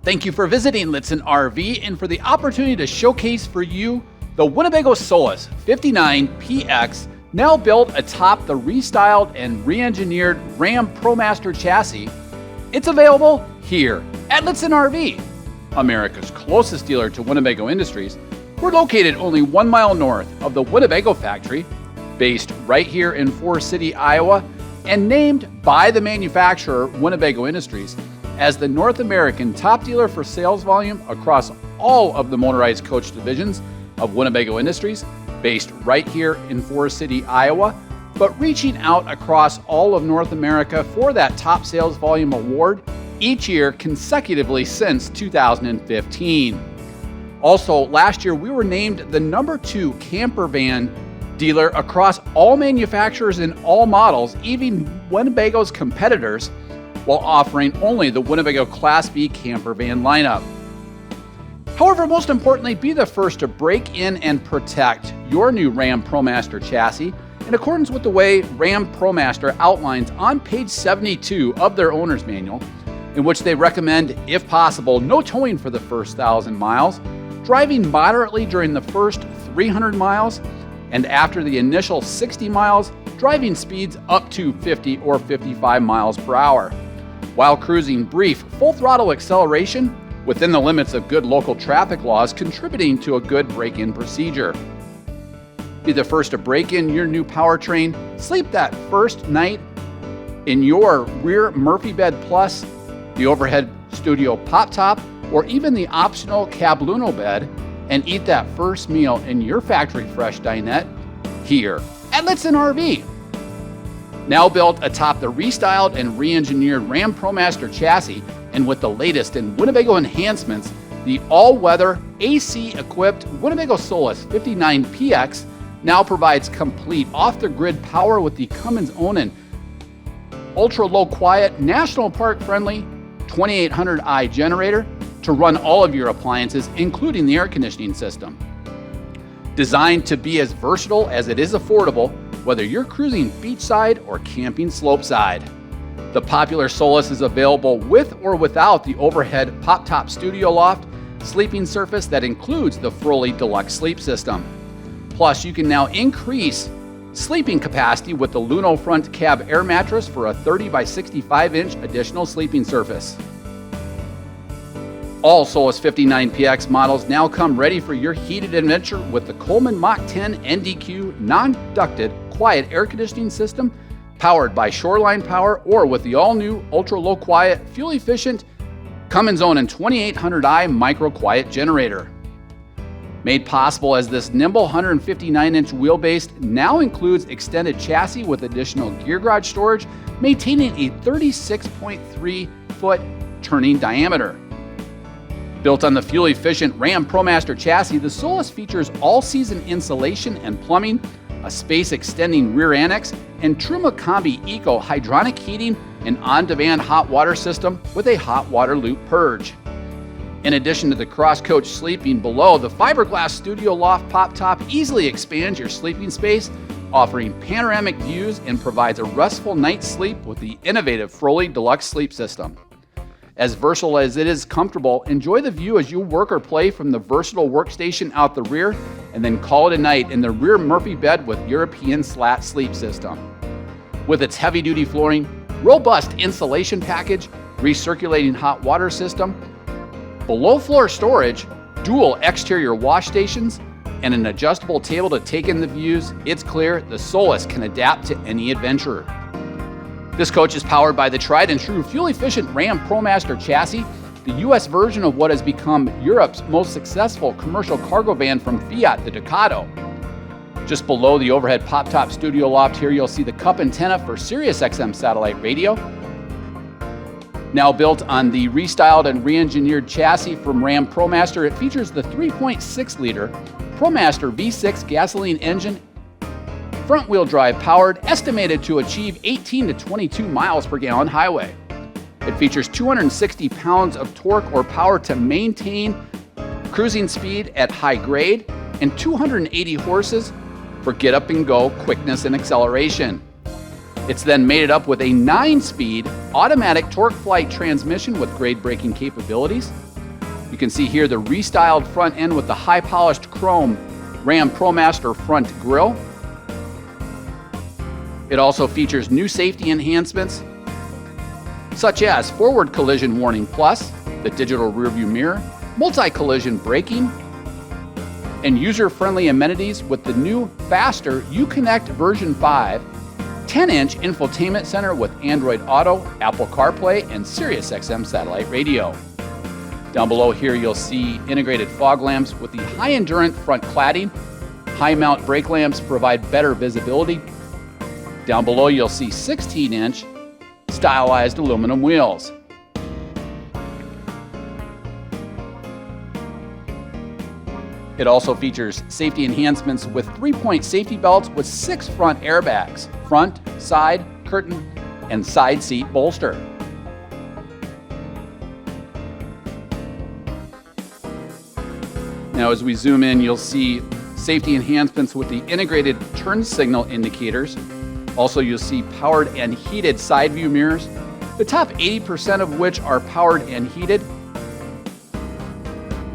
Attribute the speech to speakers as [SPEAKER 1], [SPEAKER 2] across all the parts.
[SPEAKER 1] Thank you for visiting Lichtsinn RV and for the opportunity to showcase for you the Winnebago Solis 59PX, now built atop the restyled and re-engineered RAM ProMaster chassis. It's available here at Lichtsinn RV, America's closest dealer to Winnebago Industries. We're located only 1 mile north of the Winnebago factory, based right here in Forest City, Iowa, and named by the manufacturer Winnebago Industries as the North American top dealer for sales volume across all of the motorized coach divisions of Winnebago Industries, based right here in Forest City, Iowa, but reaching out across all of North America for that top sales volume award each year consecutively since 2015. Also, last year we were named the #2 camper van dealer across all manufacturers and all models, even Winnebago's competitors, while offering only the Winnebago Class B camper van lineup. However, most importantly, be the first to break in and protect your new RAM ProMaster chassis in accordance with the way RAM ProMaster outlines on page 72 of their owner's manual, in which they recommend, if possible, no towing for the first 1,000 miles, driving moderately during the first 300 miles, and after the initial 60 miles, driving speeds up to 50 or 55 miles per hour, while cruising brief full throttle acceleration within the limits of good local traffic laws, contributing to a good break-in procedure. Be the first to break in your new powertrain, sleep that first night in your rear Murphy bed plus, the overhead studio pop top, or even the optional cab Luno bed, and eat that first meal in your factory fresh dinette here at Lichtsinn RV. Now built atop the restyled and re-engineered RAM ProMaster chassis, and with the latest in Winnebago enhancements, the all-weather AC-equipped Winnebago Solis 59PX now provides complete off-the-grid power with the Cummins Onan ultra-low quiet, national park-friendly 2800i generator to run all of your appliances, including the air conditioning system. Designed to be as versatile as it is affordable, whether you're cruising beachside or camping slopeside. The popular Solis is available with or without the overhead pop-top studio loft sleeping surface that includes the Froli deluxe sleep system. Plus, you can now increase sleeping capacity with the Luno front cab air mattress for a 30 by 65 inch additional sleeping surface. All Solis 59PX models now come ready for your heated adventure with the Coleman Mach 10 NDQ non-ducted quiet air conditioning system powered by Shoreline Power, or with the all-new ultra-low quiet, fuel-efficient Cummins Onan 2800i micro quiet generator. Made possible as this nimble 159-inch wheelbase now includes extended chassis with additional gear garage storage, maintaining a 36.3-foot turning diameter. Built on the fuel-efficient RAM ProMaster chassis, the Solis features all-season insulation and plumbing, a space-extending rear annex, and Truma Combi Eco hydronic heating and on-demand hot water system with a hot water loop purge. In addition to the cross-coach sleeping below, the fiberglass studio loft pop-top easily expands your sleeping space, offering panoramic views, and provides a restful night's sleep with the innovative Froli deluxe sleep system. As versatile as it is comfortable, enjoy the view as you work or play from the versatile workstation out the rear, and then call it a night in the rear Murphy bed with European slat sleep system. With its heavy-duty flooring, robust insulation package, recirculating hot water system, below-floor storage, dual exterior wash stations, and an adjustable table to take in the views, it's clear the Solis can adapt to any adventurer. This coach is powered by the tried-and-true fuel-efficient RAM ProMaster chassis, the US version of what has become Europe's most successful commercial cargo van from Fiat, the Ducato. Just below the overhead pop-top studio loft here, you'll see the cup antenna for Sirius XM satellite radio. Now built on the restyled and re-engineered chassis from RAM ProMaster, it features the 3.6-liter ProMaster V6 gasoline engine, front-wheel drive powered, estimated to achieve 18 to 22 miles per gallon highway. It features 260 pounds of torque or power to maintain cruising speed at high grade, and 280 horses for get-up-and-go quickness and acceleration. It's then mated up with a 9-speed automatic torque flight transmission with grade braking capabilities. You can see here the restyled front end with the high polished chrome RAM ProMaster front grille. It also features new safety enhancements such as forward collision warning plus, the digital rearview mirror, multi-collision braking, and user-friendly amenities with the new faster Uconnect version 5, 10-inch infotainment center with Android Auto, Apple CarPlay, and Sirius XM satellite radio. Down below here you'll see integrated fog lamps with the high-endurance front cladding. High-mount brake lamps provide better visibility. Down below you'll see 16-inch stylized aluminum wheels. It also features safety enhancements with 3-point safety belts with 6 front airbags, front, side, curtain, and side seat bolster. Now as we zoom in, you'll see safety enhancements with the integrated turn signal indicators. Also, you'll see powered and heated side view mirrors, the top 80% of which are powered and heated.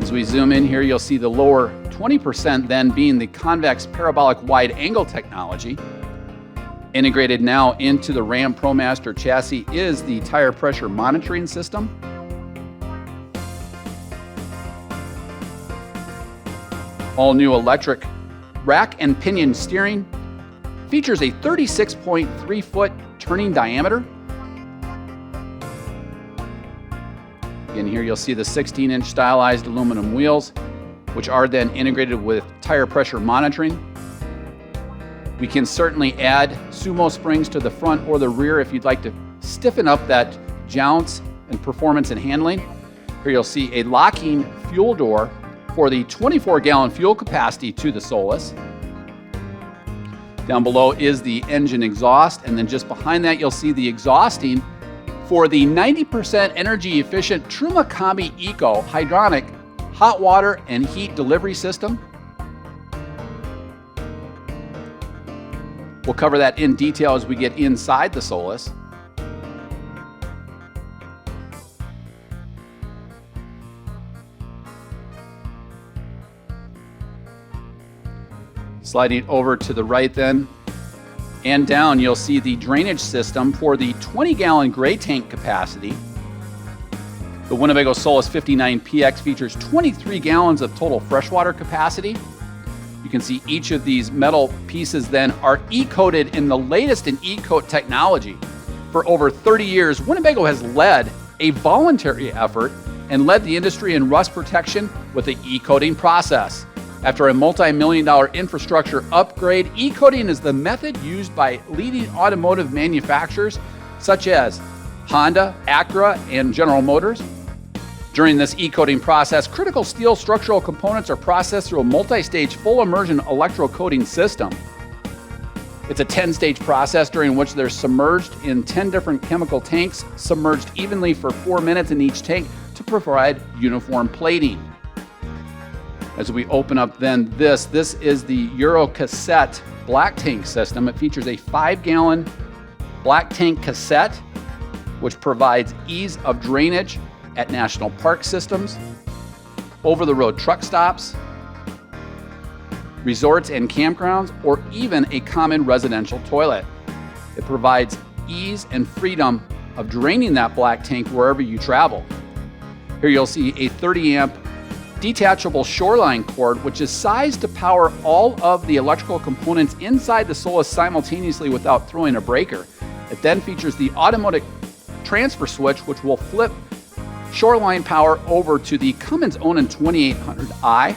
[SPEAKER 1] As we zoom in here, you'll see the lower 20% then being the convex parabolic wide angle technology. Integrated now into the RAM ProMaster chassis is the tire pressure monitoring system. All new electric rack and pinion steering. Features a 36.3 foot turning diameter. Again, here you'll see the 16-inch stylized aluminum wheels, which are then integrated with tire pressure monitoring. We can certainly add sumo springs to the front or the rear if you'd like to stiffen up that jounce and performance and handling. Here you'll see a locking fuel door for the 24-gallon fuel capacity to the Solis. Down below is the engine exhaust, and then just behind that you'll see the exhausting for the 90% energy efficient Truma Combi Eco hydronic hot water and heat delivery system. We'll cover that in detail as we get inside the Solis. Sliding over to the right then and down, you'll see the drainage system for the 20-gallon gray tank capacity. The Winnebago Solis 59PX features 23 gallons of total freshwater capacity. You can see each of these metal pieces then are e-coated in the latest in e-coat technology. For over 30 years, Winnebago has led a voluntary effort and led the industry in rust protection with the e-coating process. After a multi-million-dollar infrastructure upgrade, e-coating is the method used by leading automotive manufacturers such as Honda, Acura, and General Motors. During this e-coating process, critical steel structural components are processed through a multi-stage full immersion electrocoating system. It's a 10-stage process during which they're submerged in 10 different chemical tanks, submerged evenly for 4 minutes in each tank to provide uniform plating. As we open up then this is the Euro cassette black tank system. It features a 5-gallon black tank cassette, which provides ease of drainage at national park systems, over-the-road truck stops, resorts and campgrounds, or even a common residential toilet. It provides ease and freedom of draining that black tank wherever you travel. Here you'll see a 30-amp detachable shoreline cord, which is sized to power all of the electrical components inside the Solis simultaneously without throwing a breaker. It then features the automatic transfer switch, which will flip shoreline power over to the Cummins Onan 2800i,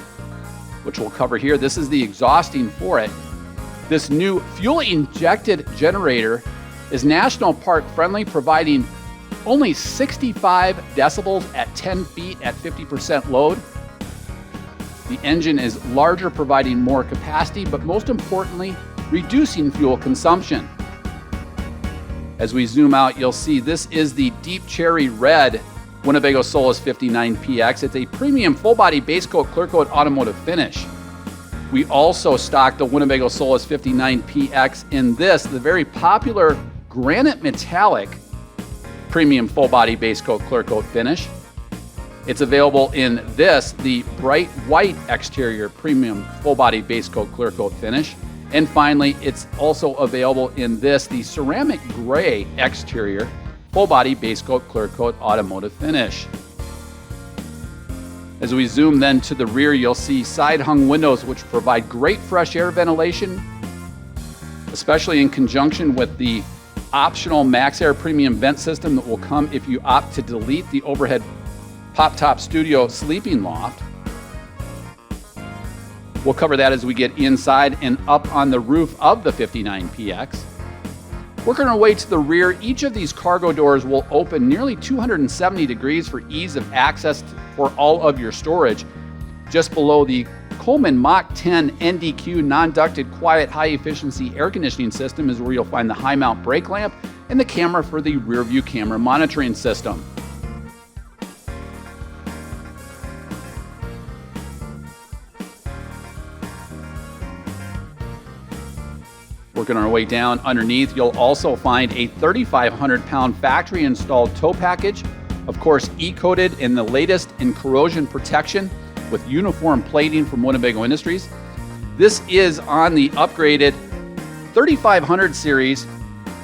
[SPEAKER 1] which we'll cover here. This is the exhausting for it. This new fuel-injected generator is national park friendly, providing only 65 decibels at 10 feet at 50% load. The engine is larger, providing more capacity, but most importantly, reducing fuel consumption. As we zoom out, you'll see this is the deep cherry red Winnebago Solis 59PX. It's a premium full-body base coat, clear coat automotive finish. We also stock the Winnebago Solis 59PX in the very popular granite metallic premium full body base coat clear coat finish. It's available in this, the bright white exterior premium full body base coat clear coat finish. And finally, it's also available in this, the ceramic gray exterior full body base coat clear coat automotive finish. As we zoom then to the rear, you'll see side hung windows which provide great fresh air ventilation, especially in conjunction with the optional Max Air premium vent system that will come if you opt to delete the overhead pop top studio sleeping loft. We'll cover that as we get inside and up on the roof of the 59PX. Working our way to the rear, each of these cargo doors will open nearly 270 degrees for ease of access for all of your storage. Just below the Coleman Mach 10 NDQ non-ducted quiet high efficiency air conditioning system is where you'll find the high mount brake lamp and the camera for the rear view camera monitoring system. Working our way down underneath, you'll also find a 3,500 pound factory installed tow package, of course E-coated in the latest in corrosion protection with uniform plating from Winnebago Industries. This is on the upgraded 3500 series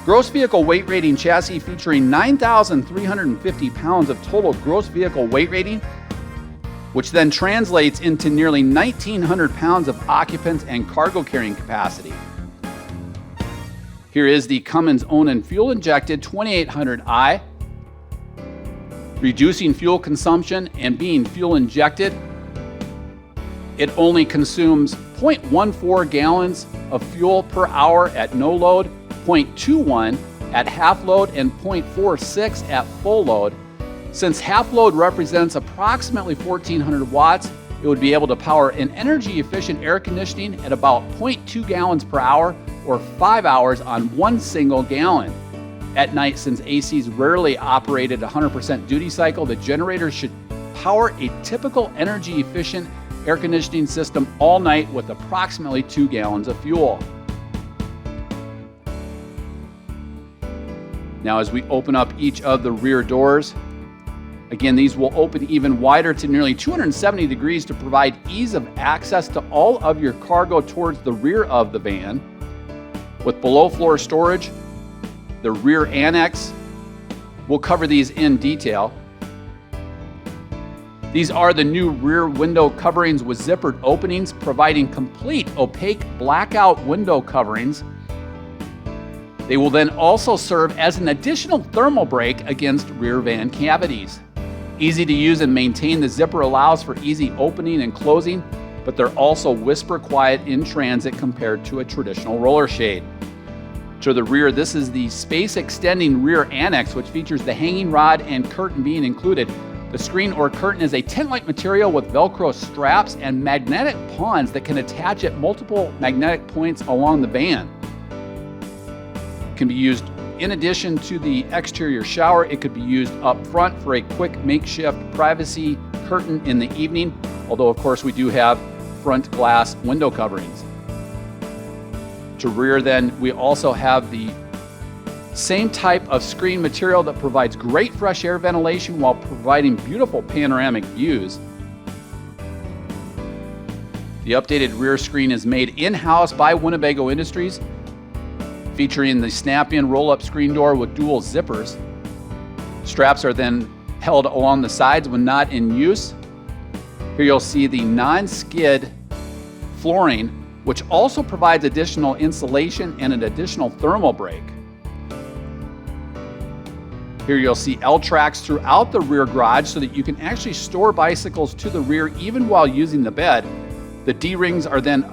[SPEAKER 1] gross vehicle weight rating chassis featuring 9,350 pounds of total gross vehicle weight rating, which then translates into nearly 1,900 pounds of occupants and cargo carrying capacity. Here is the Cummins owned and fuel injected 2800i, reducing fuel consumption and being fuel injected. It only consumes 0.14 gallons of fuel per hour at no load, 0.21 at half load, and 0.46 at full load. Since half load represents approximately 1,400 watts, it would be able to power an energy efficient air conditioning at about 0.2 gallons per hour or 5 hours on one single gallon. At night, since ACs rarely operate at 100% duty cycle, the generator should power a typical energy efficient air conditioning system all night with approximately 2 gallons of fuel. Now as we open up each of the rear doors, again, these will open even wider to nearly 270 degrees to provide ease of access to all of your cargo towards the rear of the van. With below floor storage, the rear annex, we'll cover these in detail. These are the new rear window coverings with zippered openings, providing complete opaque blackout window coverings. They will then also serve as an additional thermal break against rear van cavities. Easy to use and maintain, the zipper allows for easy opening and closing, but they're also whisper quiet in transit compared to a traditional roller shade. To the rear, this is the space extending rear annex, which features the hanging rod and curtain being included. The screen or curtain is a tent-like material with Velcro straps and magnetic pawns that can attach at multiple magnetic points along the van. It can be used in addition to the exterior shower. It could be used up front for a quick makeshift privacy curtain in the evening, although of course we do have front glass window coverings. To rear then, we also have the same type of screen material that provides great fresh air ventilation while providing beautiful panoramic views. The updated rear screen is made in-house by Winnebago Industries, featuring the snap-in roll-up screen door with dual zippers. Straps are then held along the sides when not in use. Here you'll see the non-skid flooring, which also provides additional insulation and an additional thermal break. Here you'll see L-tracks throughout the rear garage so that you can actually store bicycles to the rear even while using the bed. The D-rings are then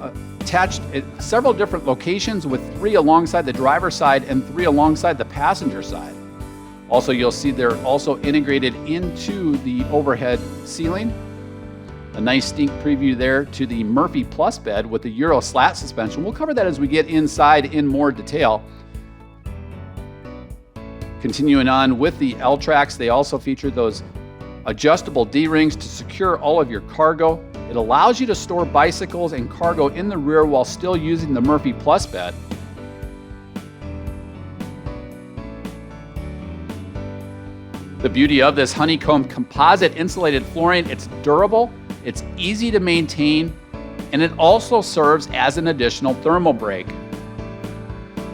[SPEAKER 1] attached at several different locations, with 3 alongside the driver's side and 3 alongside the passenger side. Also, you'll see they're also integrated into the overhead ceiling. A nice sneak preview there to the Murphy Plus bed with the Euro slat suspension. We'll cover that as we get inside in more detail. Continuing on with the L-tracks, they also feature those adjustable D-rings to secure all of your cargo. It allows you to store bicycles and cargo in the rear while still using the Murphy Plus bed. The beauty of this honeycomb composite insulated flooring, it's durable, it's easy to maintain, and it also serves as an additional thermal break.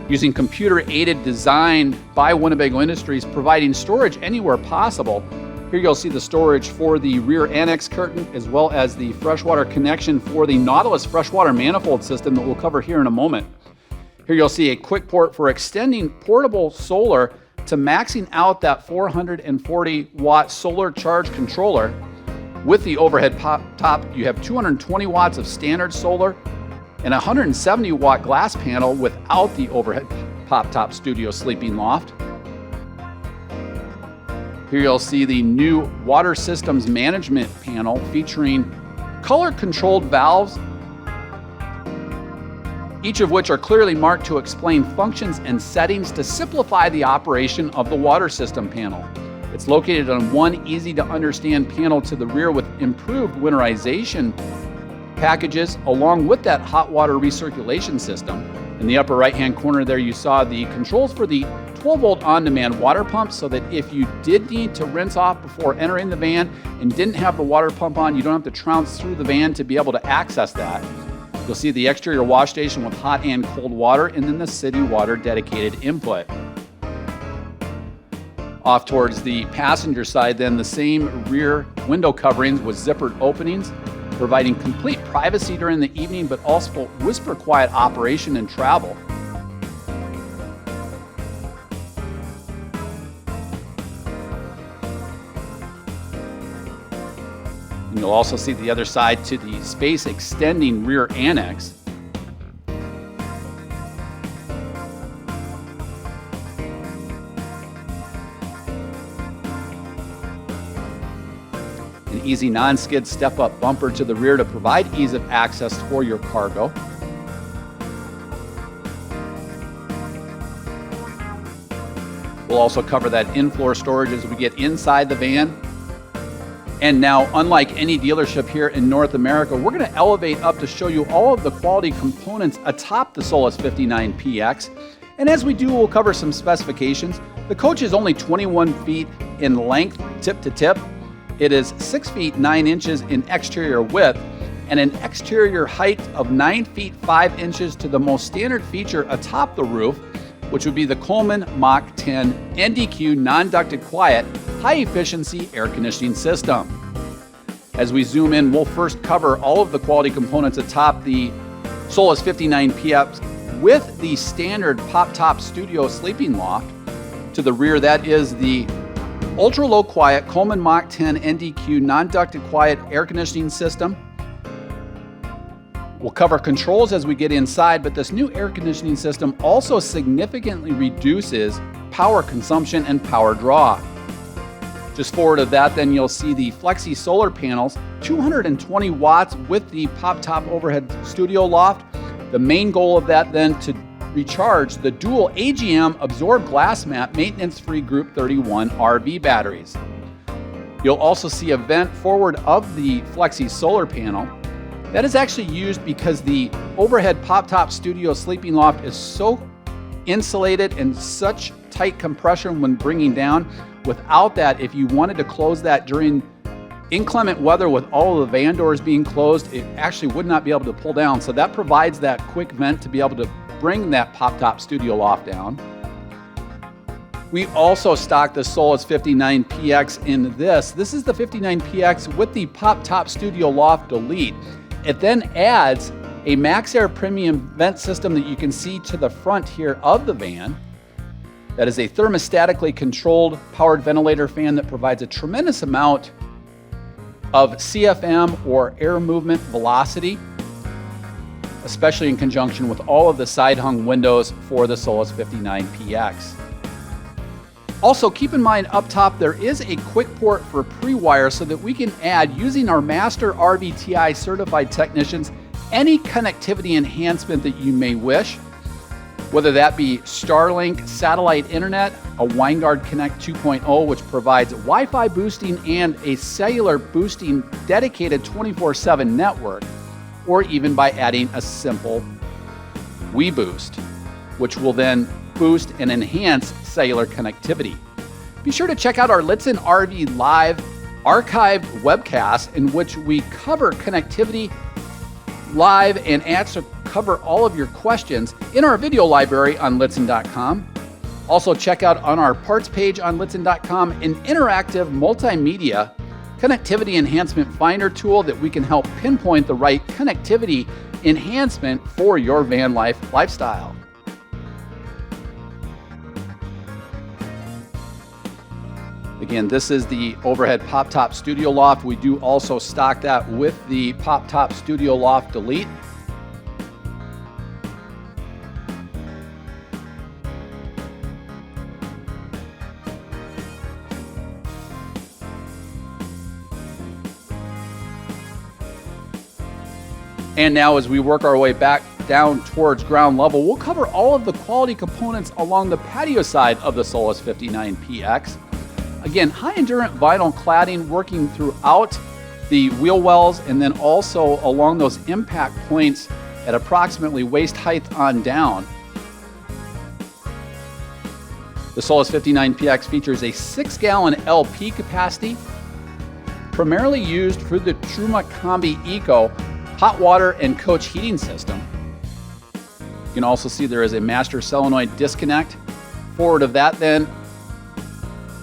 [SPEAKER 1] Using computer-aided design by Winnebago Industries, providing storage anywhere possible. Here you'll see the storage for the rear annex curtain, as well as the freshwater connection for the Nautilus freshwater manifold system that we'll cover here in a moment. Here you'll see a quick port for extending portable solar to maxing out that 440 watt solar charge controller. With the overhead pop top, you have 220 watts of standard solar and a 170 watt glass panel without the overhead pop top studio sleeping loft. Here you'll see the new water systems management panel featuring color controlled valves, each of which are clearly marked to explain functions and settings to simplify the operation of the water system panel. It's located on one easy to understand panel to the rear with improved winterization packages along with that hot water recirculation system. In the upper right hand corner there you saw the controls for the 12 volt on-demand water pump, so that if you did need to rinse off before entering the van and didn't have the water pump on, you don't have to trounce through the van to be able to access that. You'll see the exterior wash station with hot and cold water, and then the city water dedicated input. Off towards the passenger side then, the same rear window coverings with zippered openings, providing complete privacy during the evening, but also whisper quiet operation and travel. And you'll also see the other side to the space extending rear annex. An easy non-skid step-up bumper to the rear to provide ease of access for your cargo. We'll also cover that in-floor storage as we get inside the van. And now, unlike any dealership here in North America, we're going to elevate up to show you all of the quality components atop the Solis 59PX. And as we do, we'll cover some specifications. The coach is only 21 feet in length, tip to tip. It is 6 feet 9 inches in exterior width and an exterior height of 9 feet 5 inches to the most standard feature atop the roof, which would be the Coleman Mach 10 NDQ non-ducted quiet high-efficiency air conditioning system. As we zoom in, we'll first cover all of the quality components atop the Solis 59PX with the standard pop-top studio sleeping loft. To the rear, that is the ultra-low quiet Coleman Mach 10 NDQ non-ducted quiet air conditioning system. We'll cover controls as we get inside, but this new air conditioning system also significantly reduces power consumption and power draw. Just forward of that, then you'll see the Flexi solar panels, 220 watts with the pop-top overhead studio loft. The main goal of that then to recharge the dual AGM absorbed glass mat maintenance-free Group 31 RV batteries. You'll also see a vent forward of the Flexi solar panel. That is actually used because the overhead pop-top studio sleeping loft is so insulated and such tight compression when bringing down. Without that, if you wanted to close that during inclement weather with all of the van doors being closed, it actually would not be able to pull down. So that provides that quick vent to be able to bring that pop-top studio loft down. We also stock the Solis 59PX in this. This is the 59PX with the pop-top studio loft delete. It then adds a MaxxAir premium vent system that you can see to the front here of the van. That is a thermostatically controlled powered ventilator fan that provides a tremendous amount of CFM or air movement velocity, especially in conjunction with all of the side hung windows for the Solis 59PX. Also, keep in mind up top there is a quick port for pre-wire so that we can add, using our master RVTI certified technicians, any connectivity enhancement that you may wish, whether that be Starlink satellite internet, a WineGuard Connect 2.0, which provides Wi-Fi boosting and a cellular boosting dedicated 24/7 network, or even by adding a simple WeBoost, which will then boost and enhance cellular connectivity. Be sure to check out our Lichtsinn RV Live archived webcast in which we cover connectivity live and actually cover all of your questions in our video library on Lichtsinn.com. Also check out on our parts page on Lichtsinn.com an interactive multimedia connectivity enhancement finder tool that we can help pinpoint the right connectivity enhancement for your van life lifestyle. Again, this is the overhead pop-top studio loft. We do also stock that with the pop-top studio loft delete. And now as we work our way back down towards ground level, we'll cover all of the quality components along the patio side of the Solis 59PX. Again, high endurance vinyl cladding working throughout the wheel wells and then also along those impact points at approximately waist height on down. The Solis 59PX features a 6-gallon LP capacity, primarily used for the Truma Combi Eco hot water and coach heating system. You can also see there is a master solenoid disconnect. Forward of that then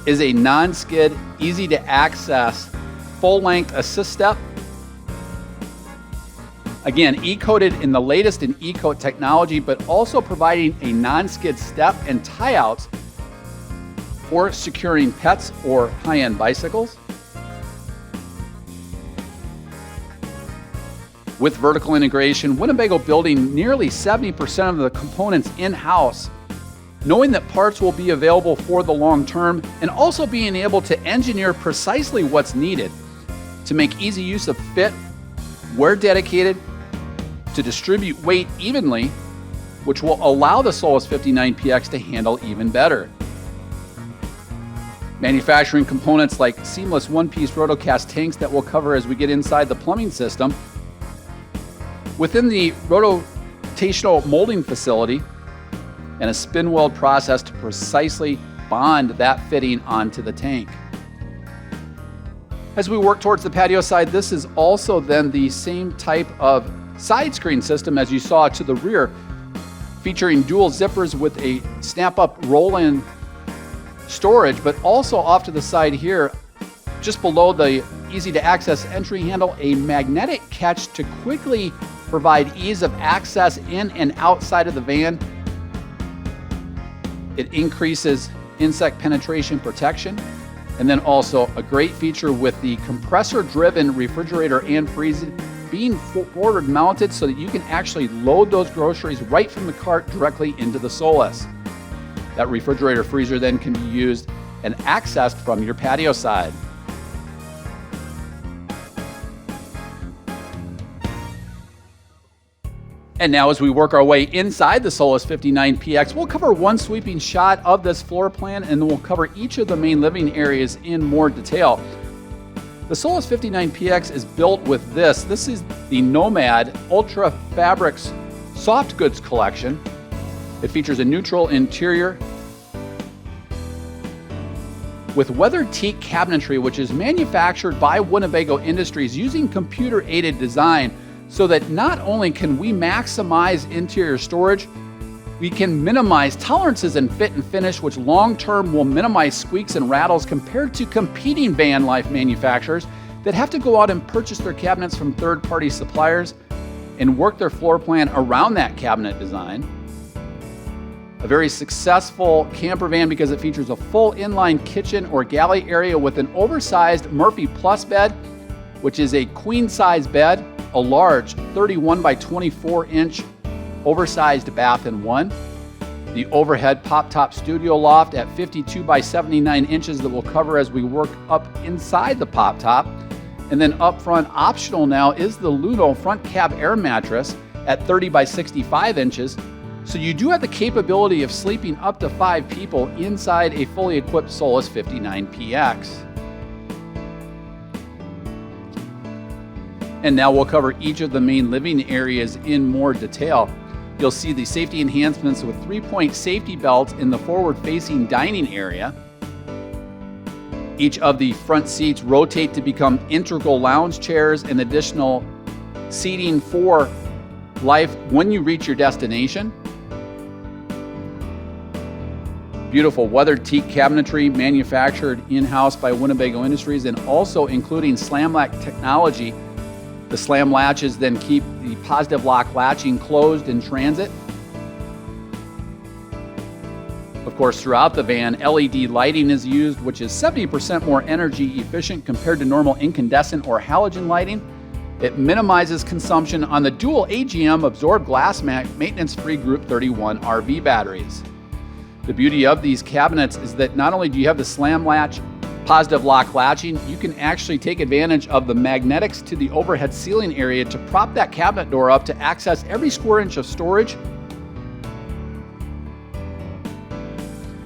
[SPEAKER 1] is a non-skid, easy to access, full-length assist step. Again, E-coated in the latest in E-coat technology, but also providing a non-skid step and tie-outs for securing pets or high-end bicycles. With vertical integration, Winnebago building nearly 70% of the components in-house, knowing that parts will be available for the long term, and also being able to engineer precisely what's needed to make easy use of fit where dedicated, to distribute weight evenly, which will allow the Solis 59PX to handle even better. Manufacturing components like seamless one-piece rotocast tanks that we'll cover as we get inside the plumbing system. Within the rotational molding facility, and a spin weld process to precisely bond that fitting onto the tank. As we work towards the patio side, this is also then the same type of side screen system as you saw to the rear, featuring dual zippers with a snap-up roll-in storage, but also off to the side here, just below the easy-to-access entry handle, a magnetic catch to quickly provide ease of access in and outside of the van. It increases insect penetration protection. And then also a great feature with the compressor-driven refrigerator and freezer being forward mounted so that you can actually load those groceries right from the cart directly into the Solis. That refrigerator freezer then can be used and accessed from your patio side. And now as we work our way inside the Solis 59PX, we'll cover one sweeping shot of this floor plan and then we'll cover each of the main living areas in more detail. The Solis 59PX is built with this. This is the Nomad Ultra Fabrics Soft Goods Collection. It features a neutral interior with weathered teak cabinetry, which is manufactured by Winnebago Industries using computer-aided design, so that not only can we maximize interior storage, we can minimize tolerances in fit and finish, which long-term will minimize squeaks and rattles compared to competing van life manufacturers that have to go out and purchase their cabinets from third-party suppliers and work their floor plan around that cabinet design. A very successful camper van because it features a full inline kitchen or galley area with an oversized Murphy Plus bed, which is a queen-size bed, a large 31 by 24 inch oversized bath and one, the overhead pop-top studio loft at 52 by 79 inches that we'll cover as we work up inside the pop-top, and then up front optional now is the Luno front cab air mattress at 30 by 65 inches, so you do have the capability of sleeping up to 5 people inside a fully equipped Solis 59PX. And now we'll cover each of the main living areas in more detail. You'll see the safety enhancements with 3-point safety belts in the forward-facing dining area. Each of the front seats rotate to become integral lounge chairs and additional seating for life when you reach your destination. Beautiful weathered teak cabinetry manufactured in-house by Winnebago Industries and also including slam latch technology. The slam latches then keep the positive lock latching closed in transit. Of course, throughout the van, LED lighting is used, which is 70% more energy efficient compared to normal incandescent or halogen lighting. It minimizes consumption on the dual AGM absorbed glass mat maintenance-free Group 31 RV batteries. The beauty of these cabinets is that not only do you have the slam latch positive lock latching, you can actually take advantage of the magnetics to the overhead ceiling area to prop that cabinet door up to access every square inch of storage.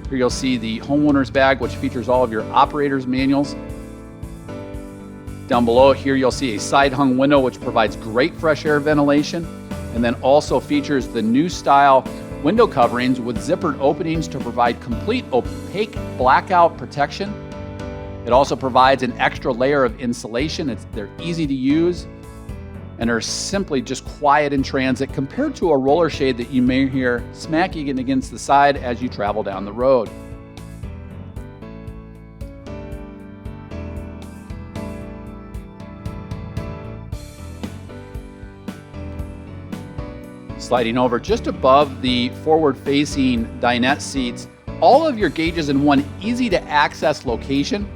[SPEAKER 1] Here you'll see the homeowner's bag, which features all of your operator's manuals. Down below here, you'll see a side hung window, which provides great fresh air ventilation, and then also features the new style window coverings with zippered openings to provide complete opaque blackout protection. It also provides an extra layer of insulation. They're easy to use and are simply just quiet in transit compared to a roller shade that you may hear smacking against the side as you travel down the road. Sliding over just above the forward-facing dinette seats, all of your gauges in one easy-to-access location.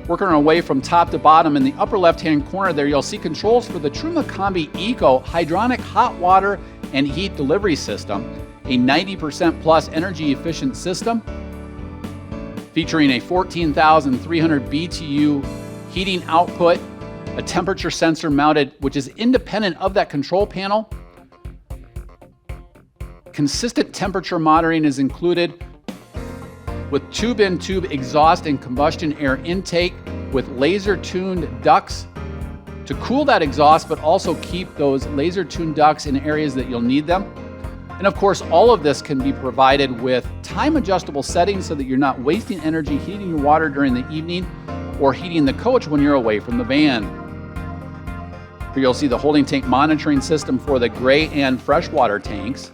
[SPEAKER 1] Working our way from top to bottom, in the upper left-hand corner there, you'll see controls for the Truma Combi Eco hydronic hot water and heat delivery system, a 90% plus energy efficient system featuring a 14,300 BTU heating output, a temperature sensor mounted, which is independent of that control panel. Consistent temperature monitoring is included with tube-in-tube exhaust and combustion air intake with laser-tuned ducts to cool that exhaust, but also keep those laser-tuned ducts in areas that you'll need them. And of course, all of this can be provided with time-adjustable settings so that you're not wasting energy heating your water during the evening or heating the coach when you're away from the van. Here you'll see the holding tank monitoring system for the gray and freshwater tanks,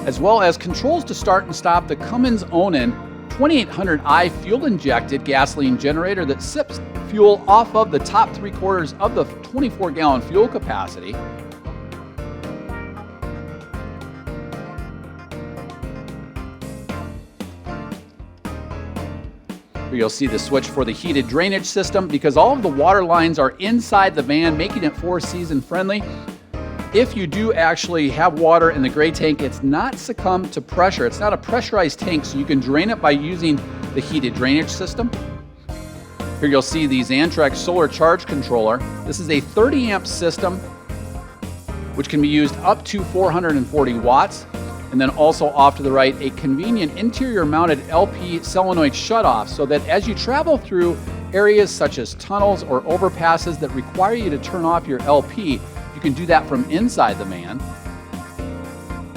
[SPEAKER 1] as well as controls to start and stop the Cummins Onan 2800i fuel-injected gasoline generator that sips fuel off of the top 3/4 of the 24-gallon fuel capacity. Here you'll see the switch for the heated drainage system because all of the water lines are inside the van, making it four-season friendly. If you do actually have water in the gray tank, it's not succumb to pressure. It's not a pressurized tank, so you can drain it by using the heated drainage system. Here you'll see the Xantrex solar charge controller. This is a 30 amp system, which can be used up to 440 watts. And then also off to the right, a convenient interior mounted LP solenoid shutoff so that as you travel through areas such as tunnels or overpasses that require you to turn off your LP, you can do that from inside the van.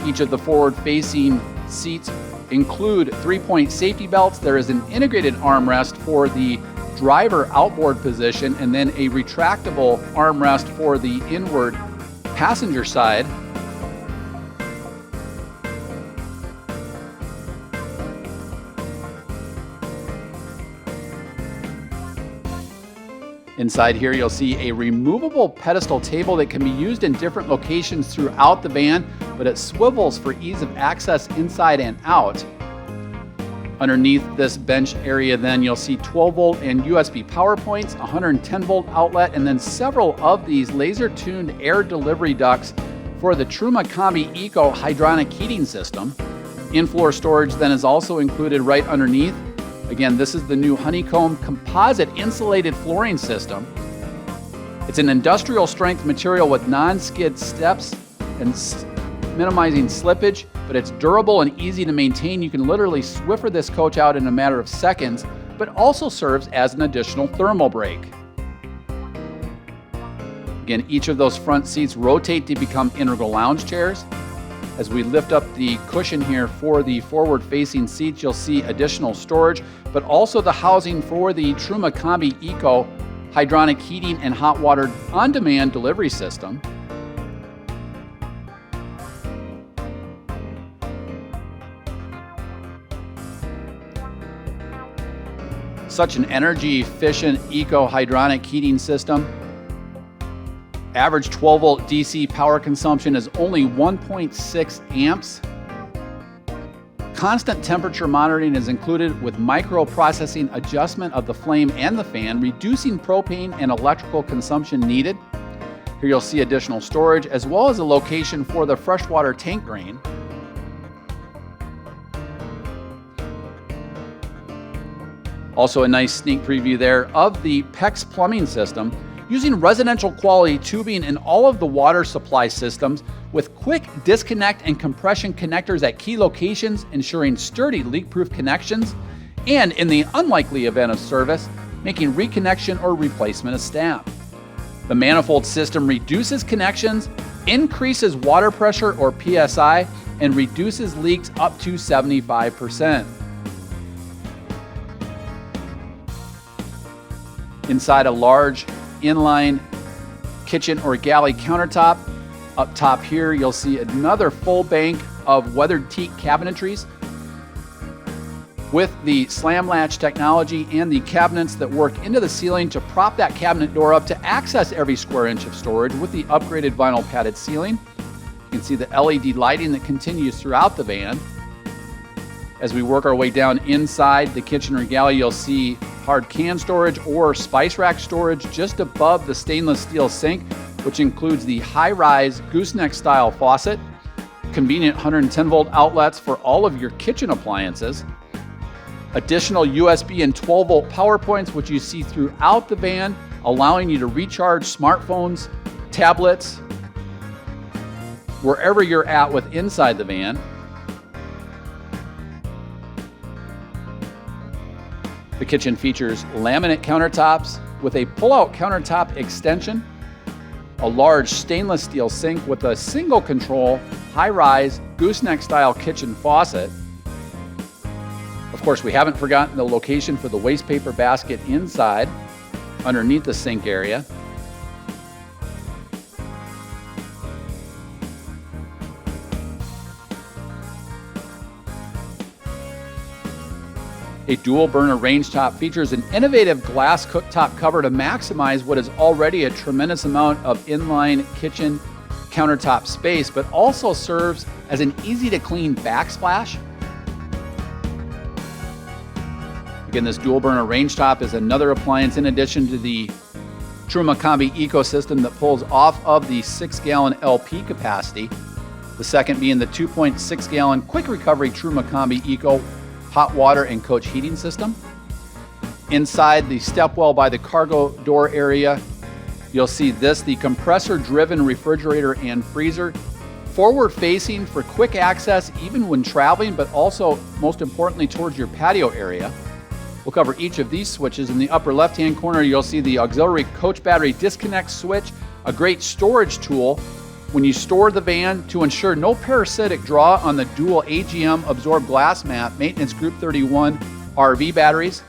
[SPEAKER 1] Each of the forward-facing seats include 3-point safety belts. There is an integrated armrest for the driver outboard position and then a retractable armrest for the inward passenger side. Inside here, you'll see a removable pedestal table that can be used in different locations throughout the van, but it swivels for ease of access inside and out. Underneath this bench area, then you'll see 12-volt and USB power points, 110-volt outlet, and then several of these laser-tuned air delivery ducts for the Truma Combi Eco hydronic heating system. In-floor storage then is also included right underneath. Again, this is the new honeycomb composite insulated flooring system. It's an industrial strength material with non-skid steps and minimizing slippage, but it's durable and easy to maintain. You can literally Swiffer this coach out in a matter of seconds, but also serves as an additional thermal brake. Again, each of those front seats rotate to become integral lounge chairs. As we lift up the cushion here for the forward-facing seats, you'll see additional storage, but also the housing for the Truma Combi Eco hydronic heating and hot water on-demand delivery system. Such an energy-efficient eco hydronic heating system. Average 12-volt DC power consumption is only 1.6 amps. Constant temperature monitoring is included with microprocessing adjustment of the flame and the fan, reducing propane and electrical consumption needed. Here you'll see additional storage as well as a location for the freshwater tank drain. Also a nice sneak preview there of the PEX plumbing system, using residential quality tubing in all of the water supply systems with quick disconnect and compression connectors at key locations, ensuring sturdy leak-proof connections, and in the unlikely event of service, making reconnection or replacement a step. The manifold system reduces connections, increases water pressure or PSI, and reduces leaks up to 75%. Inside a large inline kitchen or galley countertop. Up top here, you'll see another full bank of weathered teak cabinetries with the slam latch technology and the cabinets that work into the ceiling to prop that cabinet door up to access every square inch of storage with the upgraded vinyl padded ceiling. You can see the LED lighting that continues throughout the van. As we work our way down inside the kitchen or galley, you'll see hard can storage or spice rack storage just above the stainless steel sink, which includes the high-rise gooseneck style faucet, convenient 110-volt outlets for all of your kitchen appliances, additional USB and 12-volt power points, which you see throughout the van, allowing you to recharge smartphones, tablets, wherever you're at with inside the van. The kitchen features laminate countertops with a pull-out countertop extension, a large stainless steel sink with a single control, high-rise, gooseneck-style kitchen faucet. Of course, we haven't forgotten the location for the waste paper basket inside, underneath the sink area. A dual burner range top features an innovative glass cooktop cover to maximize what is already a tremendous amount of inline kitchen countertop space, but also serves as an easy to clean backsplash. Again, this dual burner range top is another appliance in addition to the Truma Combi ecosystem that pulls off of the 6-gallon LP capacity. The second being the 2.6-gallon quick recovery Truma Combi Eco hot water and coach heating system. Inside the stepwell by the cargo door area, you'll see the compressor driven refrigerator and freezer, forward facing for quick access even when traveling, but also most importantly towards your patio area. We'll cover each of these switches. In the upper left hand corner, you'll see the auxiliary coach battery disconnect switch, a great storage tool when you store the van to ensure no parasitic draw on the dual AGM absorbed glass mat maintenance group 31 RV batteries,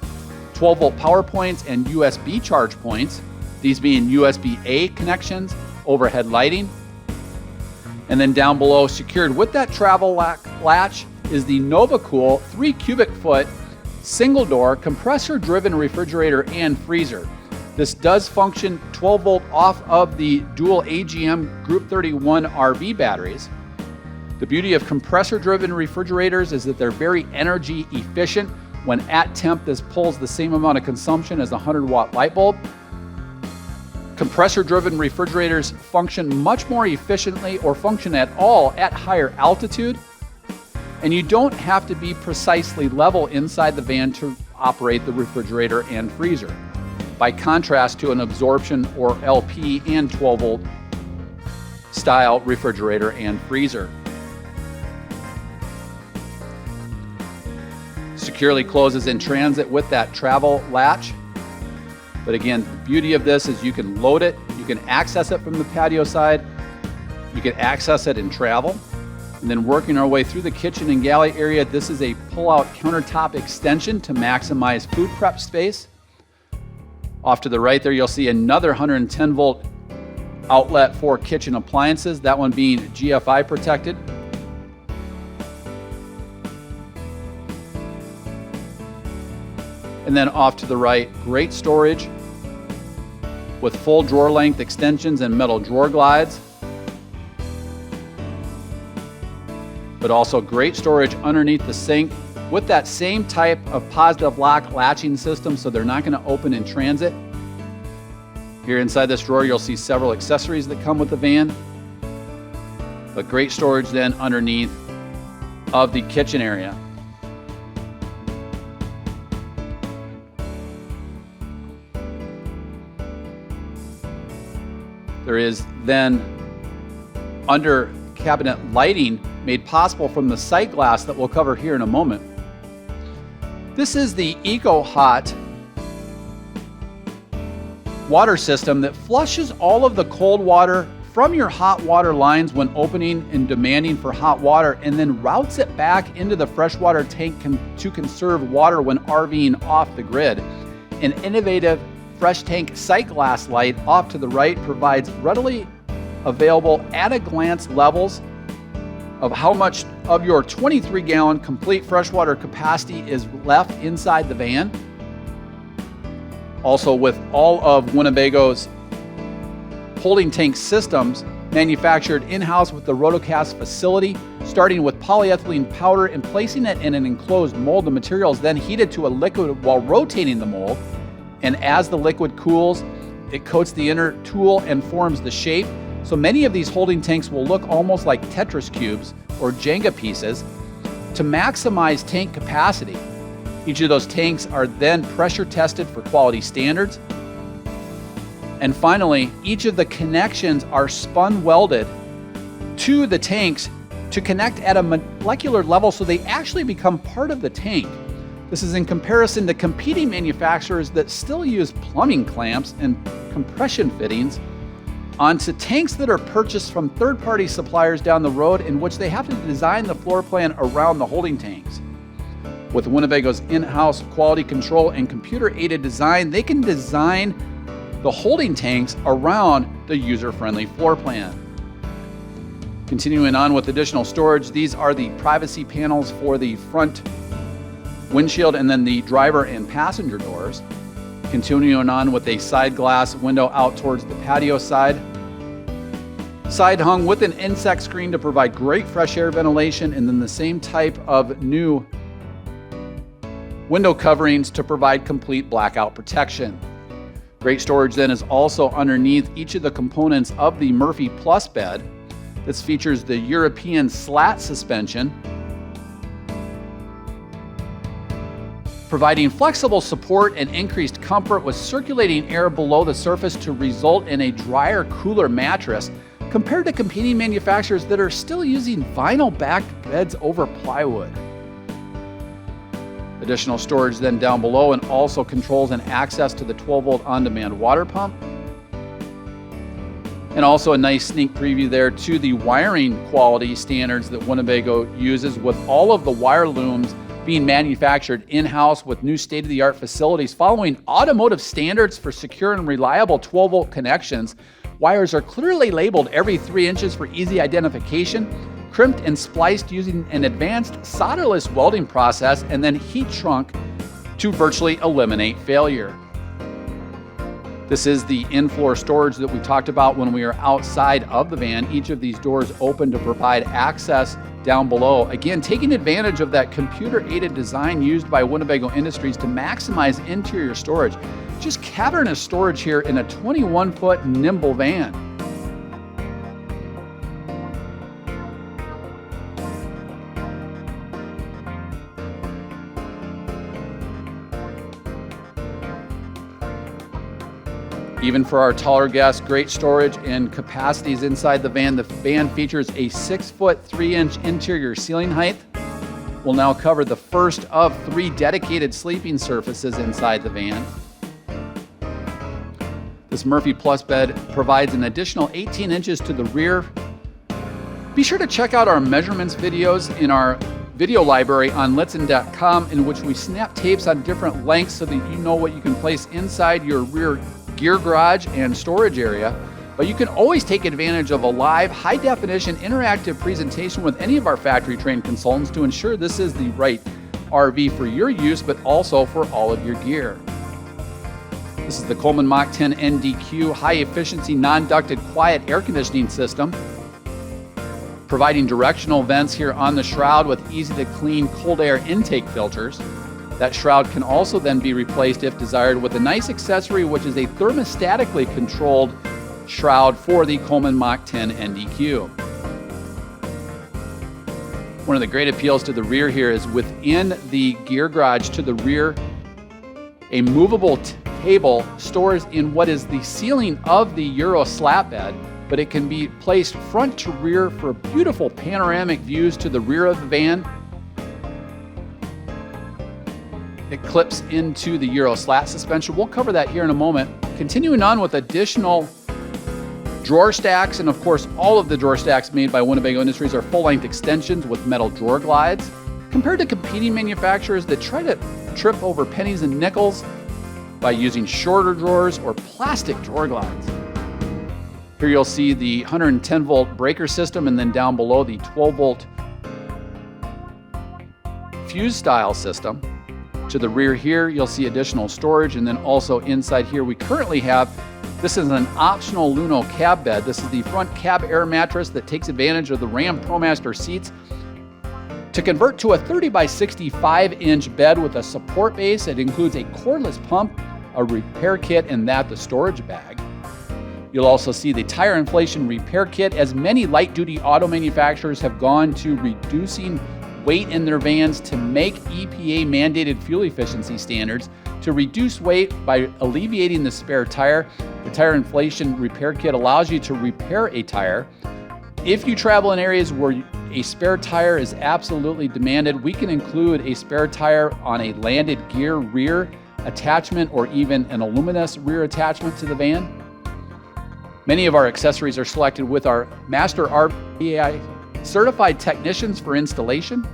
[SPEAKER 1] 12-volt power points and USB charge points, these being USB-A connections, overhead lighting. And then down below, secured with that travel latch, is the NovaCool 3 cubic foot single door compressor driven refrigerator and freezer. This does function 12 volt off of the dual AGM Group 31 RV batteries. The beauty of compressor driven refrigerators is that they're very energy efficient. When at temp, this pulls the same amount of consumption as a 100-watt light bulb. Compressor driven refrigerators function much more efficiently or function at all at higher altitude. And you don't have to be precisely level inside the van to operate the refrigerator and freezer, by contrast to an absorption or LP and 12-volt style refrigerator and freezer. Securely closes in transit with that travel latch. But again, the beauty of this is you can load it, you can access it from the patio side, you can access it in travel. And then working our way through the kitchen and galley area, this is a pull-out countertop extension to maximize food prep space. Off to the right there, you'll see another 110 volt outlet for kitchen appliances, that one being GFI protected. And then off to the right, great storage with full drawer length extensions and metal drawer glides. But also great storage underneath the sink with that same type of positive lock latching system, so they're not going to open in transit. Here inside this drawer, you'll see several accessories that come with the van, but great storage then underneath of the kitchen area. There is then under cabinet lighting made possible from the sight glass that we'll cover here in a moment. This is the EcoHot water system that flushes all of the cold water from your hot water lines when opening and demanding for hot water, and then routes it back into the freshwater tank to conserve water when RVing off the grid. An innovative fresh tank sight glass light off to the right provides readily available at-a-glance levels of how much of your 23-gallon complete freshwater capacity is left inside the van. Also, with all of Winnebago's holding tank systems manufactured in-house with the Rotocast facility, starting with polyethylene powder and placing it in an enclosed mold. The material is then heated to a liquid while rotating the mold, and as the liquid cools, it coats the inner tool and forms the shape. So many of these holding tanks will look almost like Tetris cubes or Jenga pieces to maximize tank capacity. Each of those tanks are then pressure tested for quality standards. And finally, each of the connections are spun welded to the tanks to connect at a molecular level so they actually become part of the tank. This is in comparison to competing manufacturers that still use plumbing clamps and compression fittings onto tanks that are purchased from third-party suppliers down the road, in which they have to design the floor plan around the holding tanks. With Winnebago's in-house quality control and computer-aided design, they can design the holding tanks around the user-friendly floor plan. Continuing on with additional storage, these are the privacy panels for the front windshield and then the driver and passenger doors. Continuing on with a side glass window out towards the patio side. Side hung with an insect screen to provide great fresh air ventilation, and then the same type of new window coverings to provide complete blackout protection. Great storage then is also underneath each of the components of the Murphy Plus bed. This features the European slat suspension, providing flexible support and increased comfort with circulating air below the surface to result in a drier, cooler mattress compared to competing manufacturers that are still using vinyl-backed beds over plywood. Additional storage then down below, and also controls and access to the 12-volt on-demand water pump. And also a nice sneak preview there to the wiring quality standards that Winnebago uses, with all of the wire looms being manufactured in-house with new state-of-the-art facilities following automotive standards for secure and reliable 12-volt connections. Wires are clearly labeled every 3 inches for easy identification, crimped and spliced using an advanced solderless welding process, and then heat shrunk to virtually eliminate failure. This is the in-floor storage that we talked about when we are outside of the van. Each of these doors open to provide access down below. Again, taking advantage of that computer-aided design used by Winnebago Industries to maximize interior storage. Just cavernous storage here in a 21-foot nimble van. Even for our taller guests, great storage and capacities inside the van. The van features a 6-foot 3-inch interior ceiling height. We'll now cover the first of 3 dedicated sleeping surfaces inside the van. This Murphy Plus bed provides an additional 18 inches to the rear Be sure to check out our measurements videos in our video library on Lichtsinn.com, in which we snap tapes on different lengths so that you know what you can place inside your rear gear garage and storage area. But you can always take advantage of a live, high-definition, interactive presentation with any of our factory-trained consultants to ensure this is the right RV for your use, but also for all of your gear. This is the Coleman Mach 10 NDQ high-efficiency, non-ducted, quiet air conditioning system, providing directional vents here on the shroud with easy-to-clean cold air intake filters. That shroud can also then be replaced if desired with a nice accessory, which is a thermostatically controlled shroud for the Coleman Mach 10 NDQ. One of the great appeals to the rear here is within the gear garage to the rear, a movable table stores in what is the ceiling of the Euro slat bed, but it can be placed front to rear for beautiful panoramic views to the rear of the van. It clips into the Euro slat suspension. We'll cover that here in a moment. Continuing on with additional drawer stacks, and of course all of the drawer stacks made by Winnebago Industries are full-length extensions with metal drawer glides. Compared to competing manufacturers that try to trip over pennies and nickels by using shorter drawers or plastic drawer glides. Here you'll see the 110 volt breaker system, and then down below the 12 volt fuse style system. To the rear here, you'll see additional storage, and then also inside here we currently have, this is an optional Luno cab bed. This is the front cab air mattress that takes advantage of the RAM ProMaster seats to convert to a 30 by 65 inch bed with a support base. It includes a cordless pump, a repair kit, and the storage bag. You'll also see the tire inflation repair kit, as many light-duty auto manufacturers have gone to reducing weight in their vans to make EPA-mandated fuel efficiency standards to reduce weight by alleviating the spare tire. The tire inflation repair kit allows you to repair a tire. If you travel in areas where a spare tire is absolutely demanded, we can include a spare tire on a landed gear rear attachment or even an aluminous rear attachment to the van. Many of our accessories are selected with our Master RPAI certified technicians for installation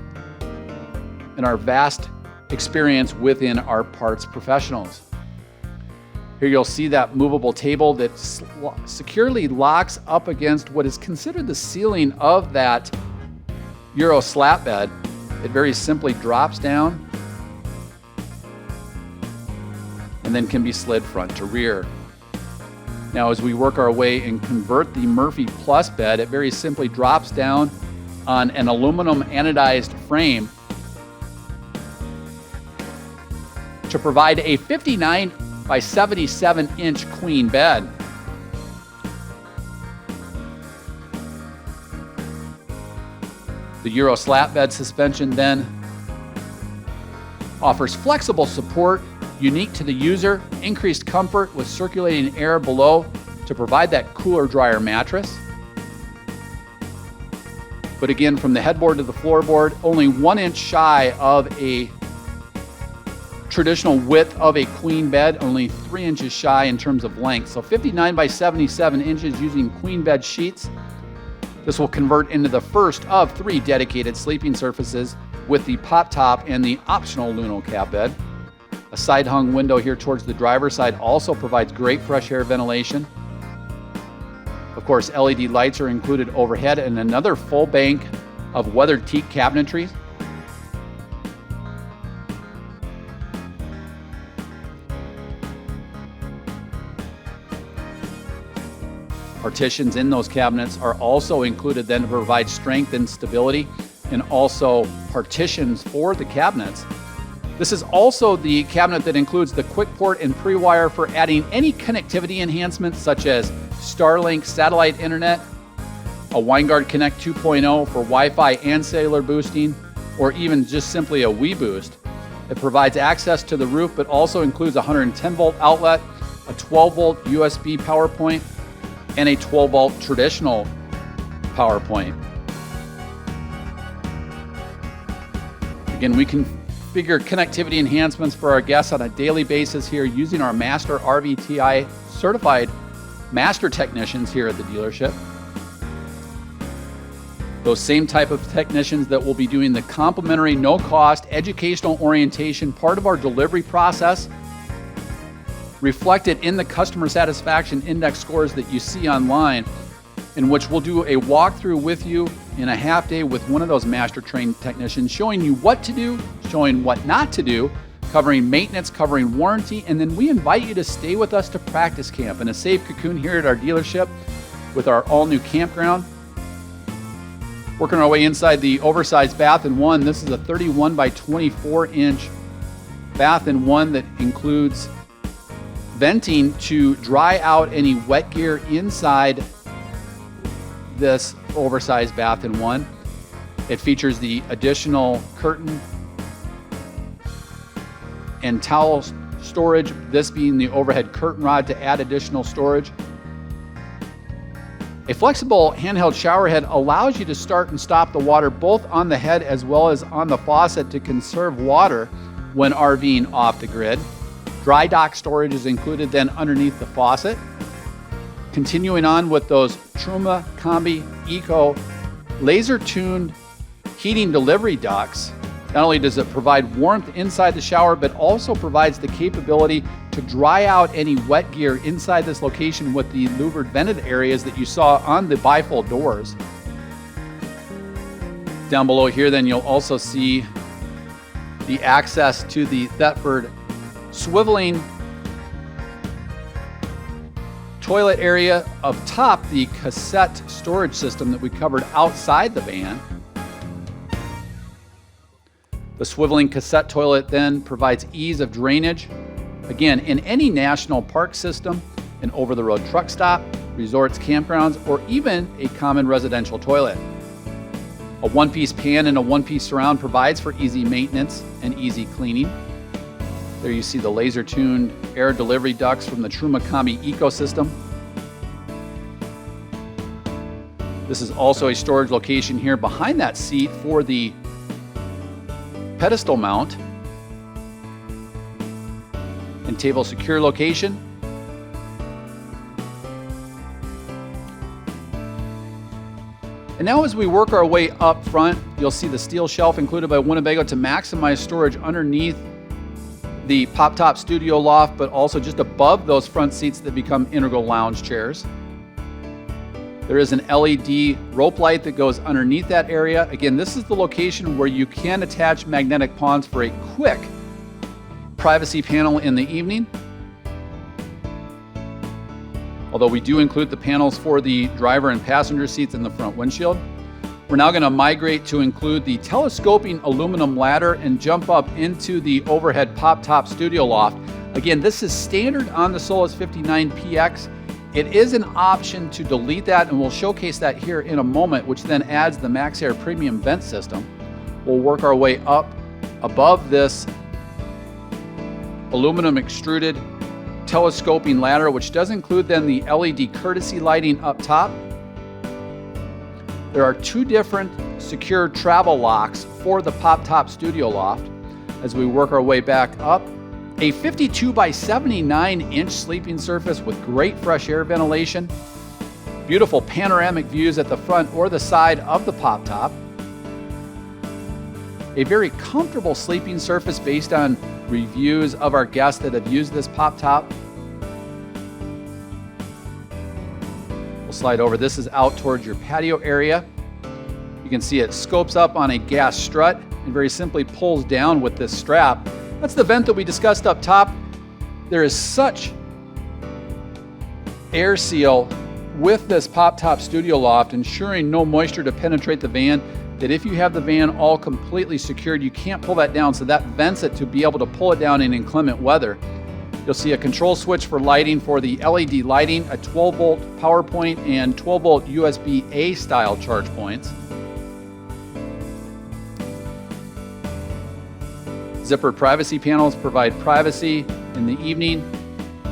[SPEAKER 1] and our vast experience within our parts professionals. Here you'll see that movable table that securely locks up against what is considered the ceiling of that Euro slat bed. It very simply drops down and then can be slid front to rear. Now, as we work our way and convert the Murphy Plus bed, it very simply drops down on an aluminum anodized frame to provide a 59 by 77 inch queen bed. The Euro slat bed suspension then offers flexible support unique to the user, increased comfort with circulating air below to provide that cooler, drier mattress. But again, from the headboard to the floorboard, only 1 inch shy of a traditional width of a queen bed, only 3 inches shy in terms of length. So 59 by 77 inches using queen bed sheets. This will convert into the first of 3 dedicated sleeping surfaces with the pop top and the optional Luno cab bed. A side hung window here towards the driver's side also provides great fresh air ventilation. Of course, LED lights are included overhead and another full bank of weathered teak cabinetry. Partitions in those cabinets are also included then to provide strength and stability, and also partitions for the cabinets. This is also the cabinet that includes the quick port and pre-wire for adding any connectivity enhancements such as Starlink satellite internet, a WineGuard Connect 2.0 for Wi-Fi and cellular boosting, or even just simply a WeBoost. It provides access to the roof, but also includes a 110 volt outlet, a 12 volt USB power point, and a 12 volt traditional power point. Again, we configure connectivity enhancements for our guests on a daily basis here using our Master RVTI certified master technicians here at the dealership. Those same type of technicians that will be doing the complimentary, no-cost, educational orientation, part of our delivery process, reflected in the customer satisfaction index scores that you see online, in which we'll do a walkthrough with you in a half day with one of those master trained technicians, showing you what to do, showing what not to do, covering maintenance, covering warranty, and then we invite you to stay with us to practice camp in a safe cocoon here at our dealership with our all-new campground. Working our way inside the oversized bath and one. This is a 31 by 24 inch bath and one that includes venting to dry out any wet gear inside this oversized bath and one. It features the additional curtain and towel storage, this being the overhead curtain rod to add additional storage. A flexible handheld shower head allows you to start and stop the water both on the head as well as on the faucet to conserve water when RVing off the grid. Dry dock storage is included then underneath the faucet. Continuing on with those Truma Combi Eco laser-tuned heating delivery ducts. Not only does it provide warmth inside the shower, but also provides the capability to dry out any wet gear inside this location with the louvered vented areas that you saw on the bifold doors. Down below here then you'll also see the access to the Thetford swiveling toilet area. Up top, the cassette storage system that we covered outside the van. The swiveling cassette toilet then provides ease of drainage. Again, in any national park system, an over-the-road truck stop, resorts, campgrounds, or even a common residential toilet. A one-piece pan and a one-piece surround provides for easy maintenance and easy cleaning. There you see the laser-tuned air delivery ducts from the Truma Combi ecosystem. This is also a storage location here behind that seat for the pedestal mount and table secure location. And now as we work our way up front, you'll see the steel shelf included by Winnebago to maximize storage underneath the pop-top studio loft, but also just above those front seats that become integral lounge chairs. There is an LED rope light that goes underneath that area. Again, this is the location where you can attach magnetic ponds for a quick privacy panel in the evening. Although we do include the panels for the driver and passenger seats in the front windshield. We're now going to migrate to include the telescoping aluminum ladder and jump up into the overhead pop-top studio loft. Again, this is standard on the Solis 59PX. It is an option to delete that, and we'll showcase that here in a moment, which then adds the MaxxAir premium vent system. We'll work our way up above this aluminum extruded telescoping ladder, which does include then the LED courtesy lighting up top. There are two different secure travel locks for the pop-top studio loft. As we work our way back up, a 52 by 79 inch sleeping surface with great fresh air ventilation, beautiful panoramic views at the front or the side of the pop-top, a very comfortable sleeping surface based on reviews of our guests that have used this pop-top. We'll slide over. This is out towards your patio area. You can see it scopes up on a gas strut and very simply pulls down with this strap. That's the vent that we discussed up top. There is such air seal with this pop-top studio loft, ensuring no moisture to penetrate the van, that if you have the van all completely secured, you can't pull that down, so that vents it to be able to pull it down in inclement weather. You'll see a control switch for lighting for the LED lighting, a 12-volt power point, and 12-volt USB-A style charge points. Zippered privacy panels provide privacy in the evening,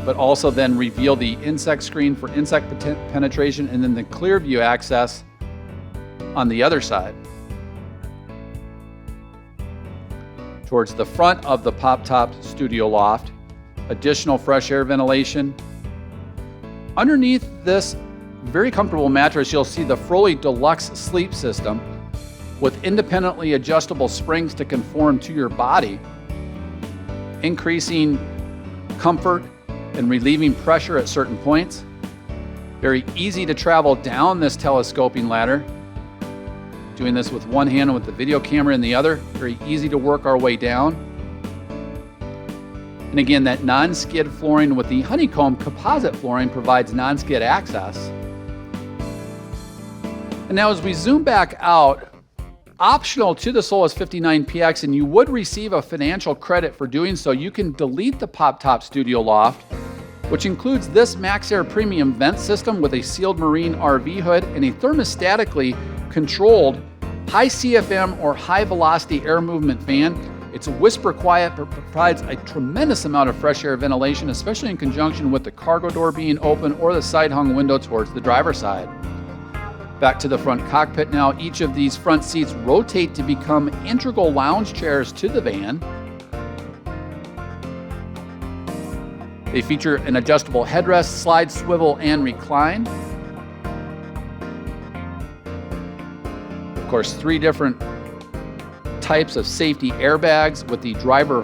[SPEAKER 1] but also then reveal the insect screen for insect penetration, and then the clear view access on the other side. Towards the front of the pop-top studio loft, additional fresh air ventilation. Underneath this very comfortable mattress. You'll see the Froli Deluxe sleep system with independently adjustable springs to conform to your body, increasing comfort and relieving pressure at certain points. Very easy to travel down this telescoping ladder. Doing this with one hand and with the video camera in the other. Very easy to work our way down. And again, that non-skid flooring with the honeycomb composite flooring provides non-skid access. And now as we zoom back out, optional to the Solis 59PX, and you would receive a financial credit for doing so, you can delete the pop-top studio loft, which includes this MaxxAir premium vent system with a sealed marine RV hood and a thermostatically controlled high CFM or high velocity air movement fan. It's whisper quiet, but provides a tremendous amount of fresh air ventilation, especially in conjunction with the cargo door being open or the side hung window towards the driver's side. Back to the front cockpit now. Each of these front seats rotate to become integral lounge chairs to the van. They feature an adjustable headrest, slide, swivel, and recline. Of course, 3 different types of safety airbags with the driver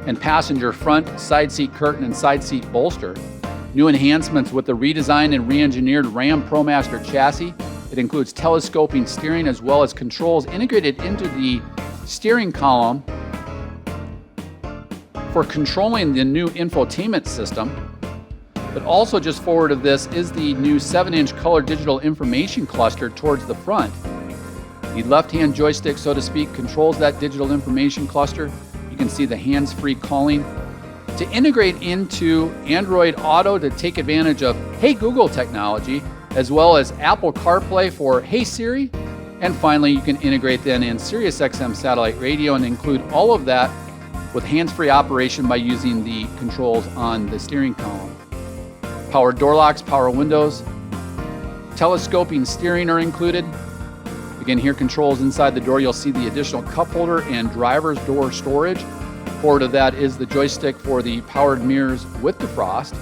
[SPEAKER 1] and passenger front, side seat curtain, and side seat bolster. New enhancements with the redesigned and re-engineered RAM ProMaster chassis. It includes telescoping steering as well as controls integrated into the steering column for controlling the new infotainment system. But also just forward of this is the new 7-inch color digital information cluster towards the front. The left-hand joystick, so to speak, controls that digital information cluster. You can see the hands-free calling. To integrate into Android Auto to take advantage of Hey Google technology, as well as Apple CarPlay for Hey Siri. And finally, you can integrate then in SiriusXM satellite radio and include all of that with hands-free operation by using the controls on the steering column. Power door locks, power windows, telescoping steering are included. Again, here controls inside the door. You'll see the additional cup holder and driver's door storage. Forward of that is the joystick for the powered mirrors with defrost.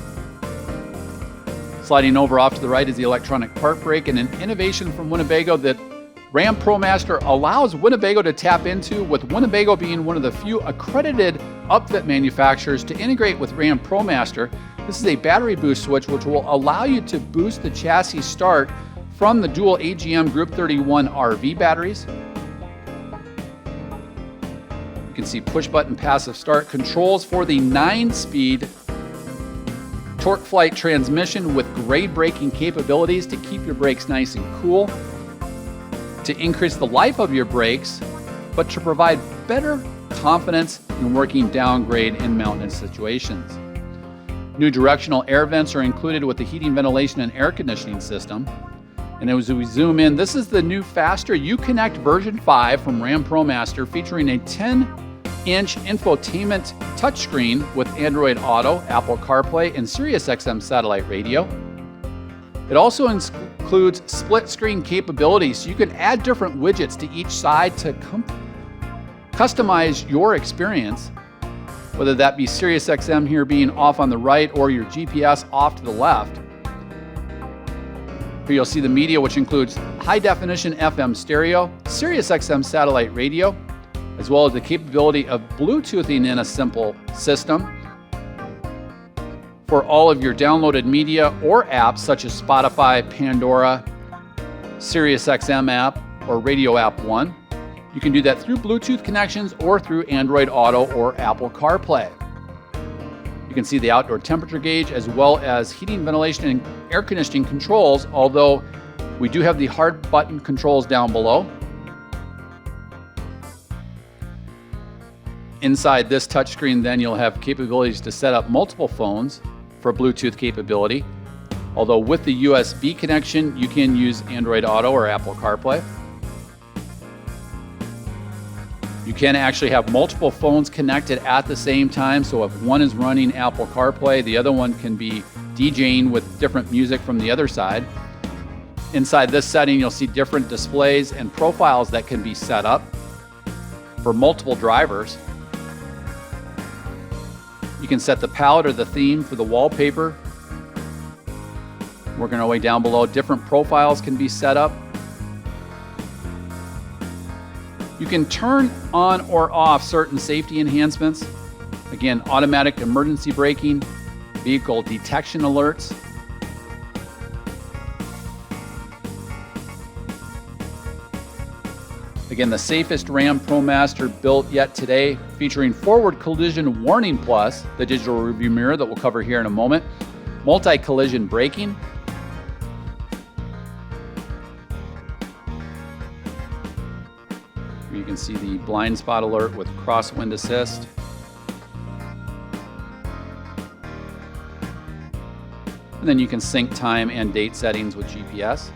[SPEAKER 1] Sliding over off to the right is the electronic park brake, and an innovation from Winnebago that RAM ProMaster allows Winnebago to tap into, with Winnebago being one of the few accredited upfit manufacturers to integrate with RAM ProMaster. This is a battery boost switch which will allow you to boost the chassis start from the dual AGM Group 31 RV batteries. You can see push button passive start, controls for the 9-speed torque flight transmission with grade braking capabilities to keep your brakes nice and cool, to increase the life of your brakes, but to provide better confidence in working downgrade in mountain situations. New directional air vents are included with the heating, ventilation, and air conditioning system. And as we zoom in, this is the new faster Uconnect version 5 from RAM ProMaster, featuring a 10-inch infotainment touchscreen with Android Auto, Apple CarPlay, and SiriusXM satellite radio. It also includes split screen capabilities, so you can add different widgets to each side to customize your experience, whether that be SiriusXM here being off on the right or your GPS off to the left. Here you'll see the media, which includes high-definition FM stereo, SiriusXM satellite radio, as well as the capability of Bluetoothing in a simple system for all of your downloaded media or apps such as Spotify, Pandora, SiriusXM app, or Radio App 1. You can do that through Bluetooth connections or through Android Auto or Apple CarPlay. You can see the outdoor temperature gauge as well as heating, ventilation, and air conditioning controls, although we do have the hard button controls down below. Inside this touchscreen, then you'll have capabilities to set up multiple phones for Bluetooth capability. Although with the USB connection, you can use Android Auto or Apple CarPlay. You can actually have multiple phones connected at the same time, so if one is running Apple CarPlay, the other one can be DJing with different music from the other side. Inside this setting, you'll see different displays and profiles that can be set up for multiple drivers. You can set the palette or the theme for the wallpaper. Working our way down below, different profiles can be set up. You can turn on or off certain safety enhancements. Again, automatic emergency braking, vehicle detection alerts. Again, the safest RAM ProMaster built yet today, featuring forward collision warning plus the digital rearview mirror that we'll cover here in a moment, multi-collision braking, you can see the blind spot alert with crosswind assist. And then you can sync time and date settings with GPS.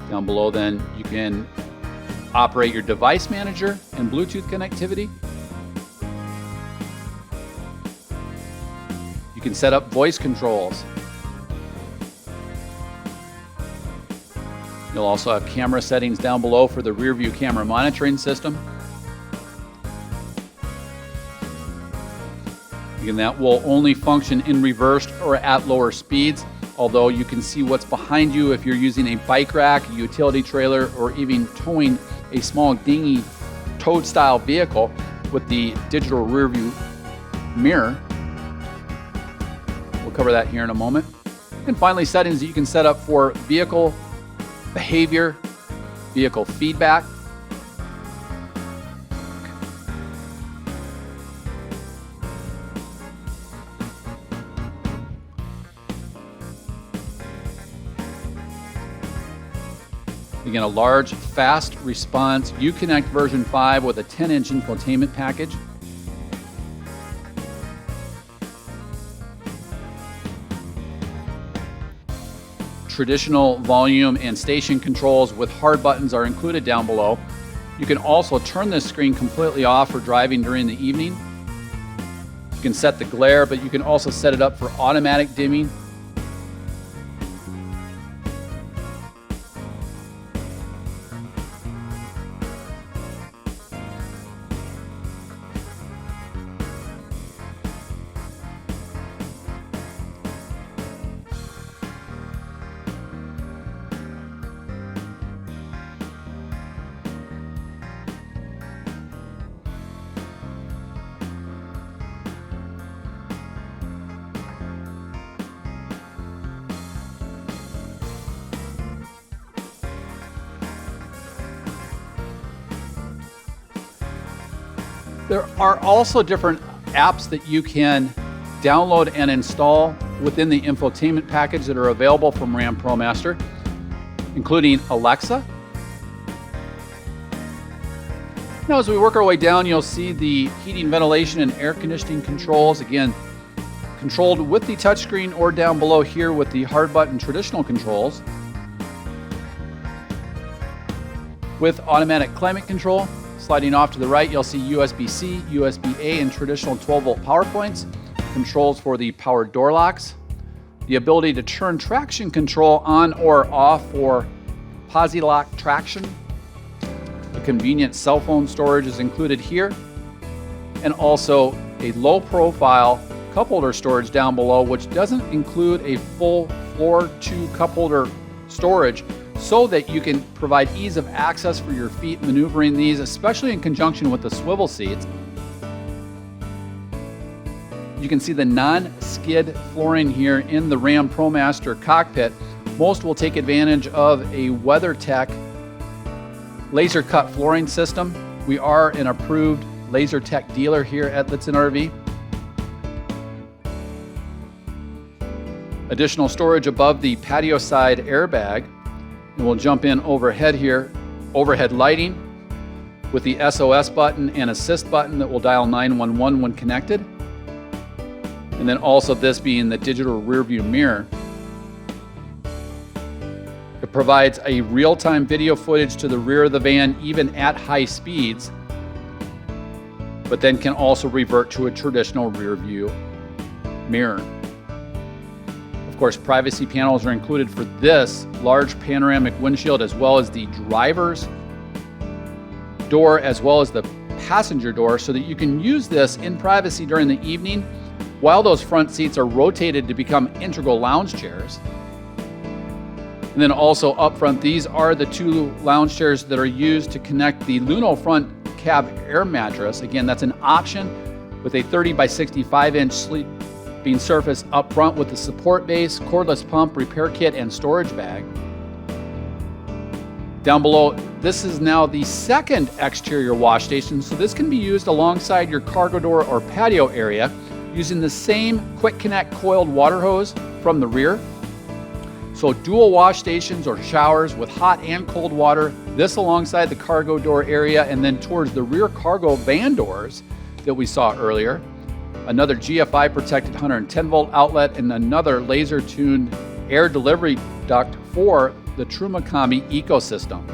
[SPEAKER 1] Down below then, you can operate your device manager and Bluetooth connectivity. You can set up voice controls. You'll also have camera settings down below for the rear view camera monitoring system. Again, that will only function in reversed or at lower speeds, although you can see what's behind you if you're using a bike rack, a utility trailer, or even towing a small dinghy towed style vehicle with the digital rear view mirror. We'll cover that here in a moment. And finally, settings that you can set up for vehicle behavior, vehicle feedback. Again, a large, fast response Uconnect version 5 with a 10-inch infotainment package. Traditional volume and station controls with hard buttons are included down below. You can also turn this screen completely off for driving during the evening. You can set the glare, but you can also set it up for automatic dimming. There are also different apps that you can download and install within the infotainment package that are available from RAM ProMaster, including Alexa. Now, as we work our way down, you'll see the heating, ventilation, and air conditioning controls. Again, controlled with the touchscreen or down below here with the hard button traditional controls. With automatic climate control. Sliding off to the right, you'll see USB-C, USB-A, and traditional 12-volt power points, controls for the power door locks, the ability to turn traction control on or off for posi-lock traction. The convenient cell phone storage is included here, and also a low-profile cup holder storage down below, which doesn't include a full floor-to cup holder storage, so that you can provide ease of access for your feet maneuvering these, especially in conjunction with the swivel seats. You can see the non-skid flooring here in the RAM ProMaster cockpit. Most will take advantage of a WeatherTech laser cut flooring system. We are an approved LaserTech dealer here at Lichtsinn RV. Additional storage above the patio side airbag. And we'll jump in overhead here. Overhead lighting with the SOS button and assist button that will dial 911 when connected. And then also this being the digital rear view mirror. It provides a real-time video footage to the rear of the van even at high speeds, but then can also revert to a traditional rear view mirror. Of course, privacy panels are included for this large panoramic windshield, as well as the driver's door, as well as the passenger door so that you can use this in privacy during the evening while those front seats are rotated to become integral lounge chairs. And then also up front, these are the 2 lounge chairs that are used to connect the Luno front cab air mattress. Again, that's an option with a 30 by 65 inch sleeping surface up front with the support base, cordless pump, repair kit, and storage bag. Down below, this is now the second exterior wash station, so this can be used alongside your cargo door or patio area using the same quick connect coiled water hose from the rear. So dual wash stations or showers with hot and cold water, this alongside the cargo door area and then towards the rear cargo van doors that we saw earlier. Another GFI protected 110 volt outlet and another laser tuned air delivery duct for the Truma Combi ecosystem.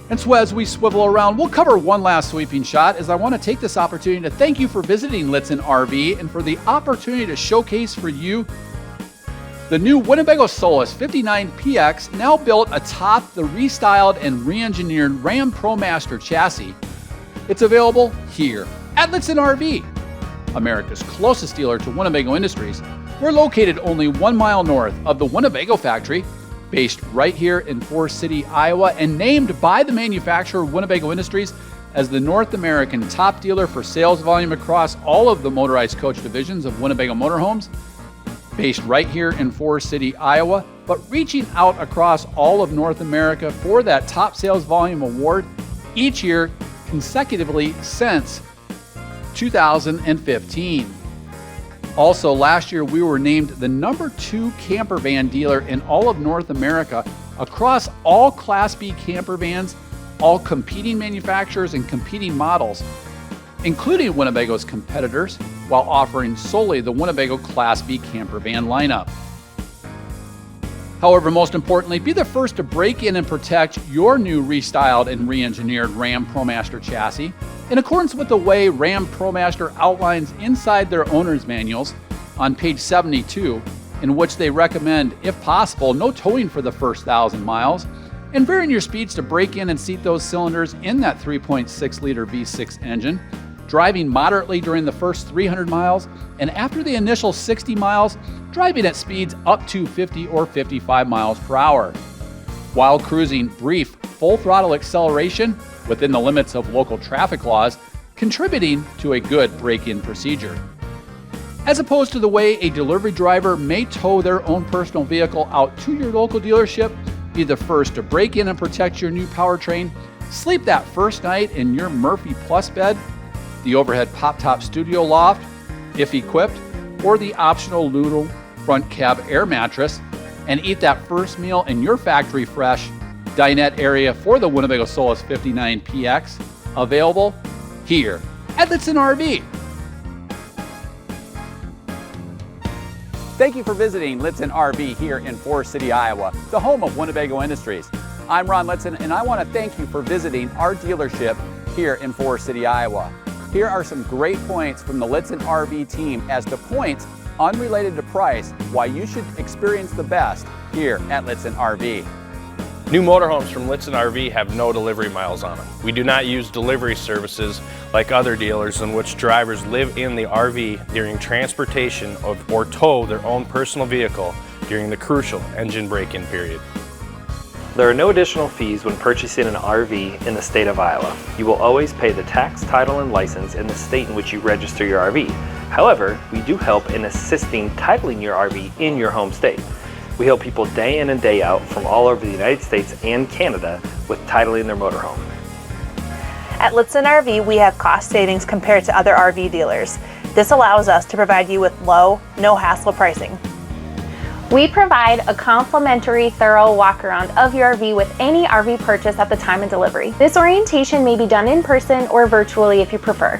[SPEAKER 1] And so as we swivel around, we'll cover one last sweeping shot as I want to take this opportunity to thank you for visiting Lichtsinn RV and for the opportunity to showcase for you the new Winnebago Solis 59PX, now built atop the restyled and re-engineered RAM ProMaster chassis. It's available here at Lichtsinn RV, America's closest dealer to Winnebago Industries. We're located only 1 mile north of the Winnebago factory, based right here in Forest City, Iowa, and named by the manufacturer Winnebago Industries as the North American top dealer for sales volume across all of the motorized coach divisions of Winnebago Motorhomes. Based right here in Forest City, Iowa, but reaching out across all of North America for that top sales volume award each year consecutively since 2015. Also, last year we were named the #2 camper van dealer in all of North America across all Class B camper vans, all competing manufacturers and competing models, including Winnebago's competitors, while offering solely the Winnebago Class B camper van lineup. However, most importantly, be the first to break in and protect your new restyled and re-engineered RAM ProMaster chassis in accordance with the way RAM ProMaster outlines inside their owner's manuals on page 72, in which they recommend, if possible, no towing for the first 1,000 miles, and varying your speeds to break in and seat those cylinders in that 3.6 liter V6 engine, driving moderately during the first 300 miles, and after the initial 60 miles, driving at speeds up to 50 or 55 miles per hour. While cruising, brief, full throttle acceleration within the limits of local traffic laws, contributing to a good break-in procedure. As opposed to the way a delivery driver may tow their own personal vehicle out to your local dealership, be the first to break in and protect your new powertrain, sleep that first night in your Murphy Plus bed, the overhead pop-top studio loft, if equipped, or the optional Luno front cab air mattress, and eat that first meal in your factory fresh dinette area for the Winnebago Solis 59PX, available here at Lichtsinn RV. Thank you for visiting Lichtsinn RV here in Forest City, Iowa, the home of Winnebago Industries. I'm Ron Lichtsinn, and I want to thank you for visiting our dealership here in Forest City, Iowa. Here are some great points from the Lichtsinn RV team as to points unrelated to price why you should experience the best here at Lichtsinn RV.
[SPEAKER 2] New motorhomes from Lichtsinn RV have no delivery miles on them. We do not use delivery services like other dealers in which drivers live in the RV during transportation or tow their own personal vehicle during the crucial engine break-in period.
[SPEAKER 3] There are no additional fees when purchasing an RV in the state of Iowa. You will always pay the tax, title, and license in the state in which you register your RV. However, we do help in assisting titling your RV in your home state. We help people day in and day out from all over the United States and Canada with titling their motorhome.
[SPEAKER 4] At Lichtsinn RV, we have cost savings compared to other RV dealers. This allows us to provide you with low, no-hassle pricing.
[SPEAKER 5] We provide a complimentary thorough walk-around of your RV with any RV purchase at the time of delivery. This orientation may be done in person or virtually if you prefer.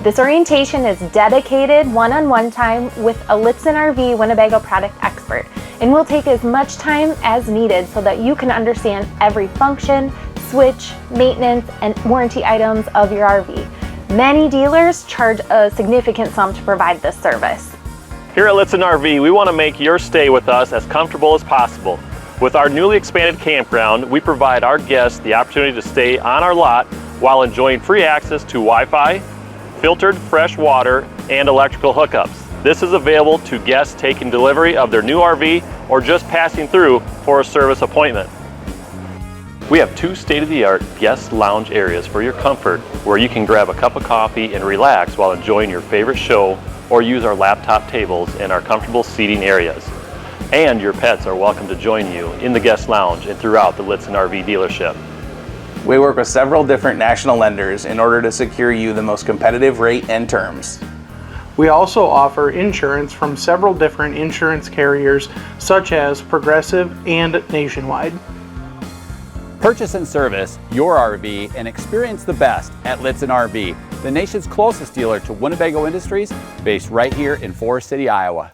[SPEAKER 5] This orientation is dedicated one-on-one time with a Lichtsinn RV Winnebago product expert, and will take as much time as needed so that you can understand every function, switch, maintenance, and warranty items of your RV. Many dealers charge a significant sum to provide this service.
[SPEAKER 3] Here at Lichtsinn RV, we want to make your stay with us as comfortable as possible. With our newly expanded campground, we provide our guests the opportunity to stay on our lot while enjoying free access to Wi-Fi, filtered fresh water, and electrical hookups. This is available to guests taking delivery of their new RV or just passing through for a service appointment. We have 2 state-of-the-art guest lounge areas for your comfort, where you can grab a cup of coffee and relax while enjoying your favorite show, or use our laptop tables in our comfortable seating areas. And your pets are welcome to join you in the guest lounge and throughout the Lichtsinn RV dealership.
[SPEAKER 6] We work with several different national lenders in order to secure you the most competitive rate and terms.
[SPEAKER 7] We also offer insurance from several different insurance carriers such as Progressive and Nationwide.
[SPEAKER 1] Purchase and service your RV and experience the best at Lichtsinn RV, the nation's closest dealer to Winnebago Industries, based right here in Forest City, Iowa.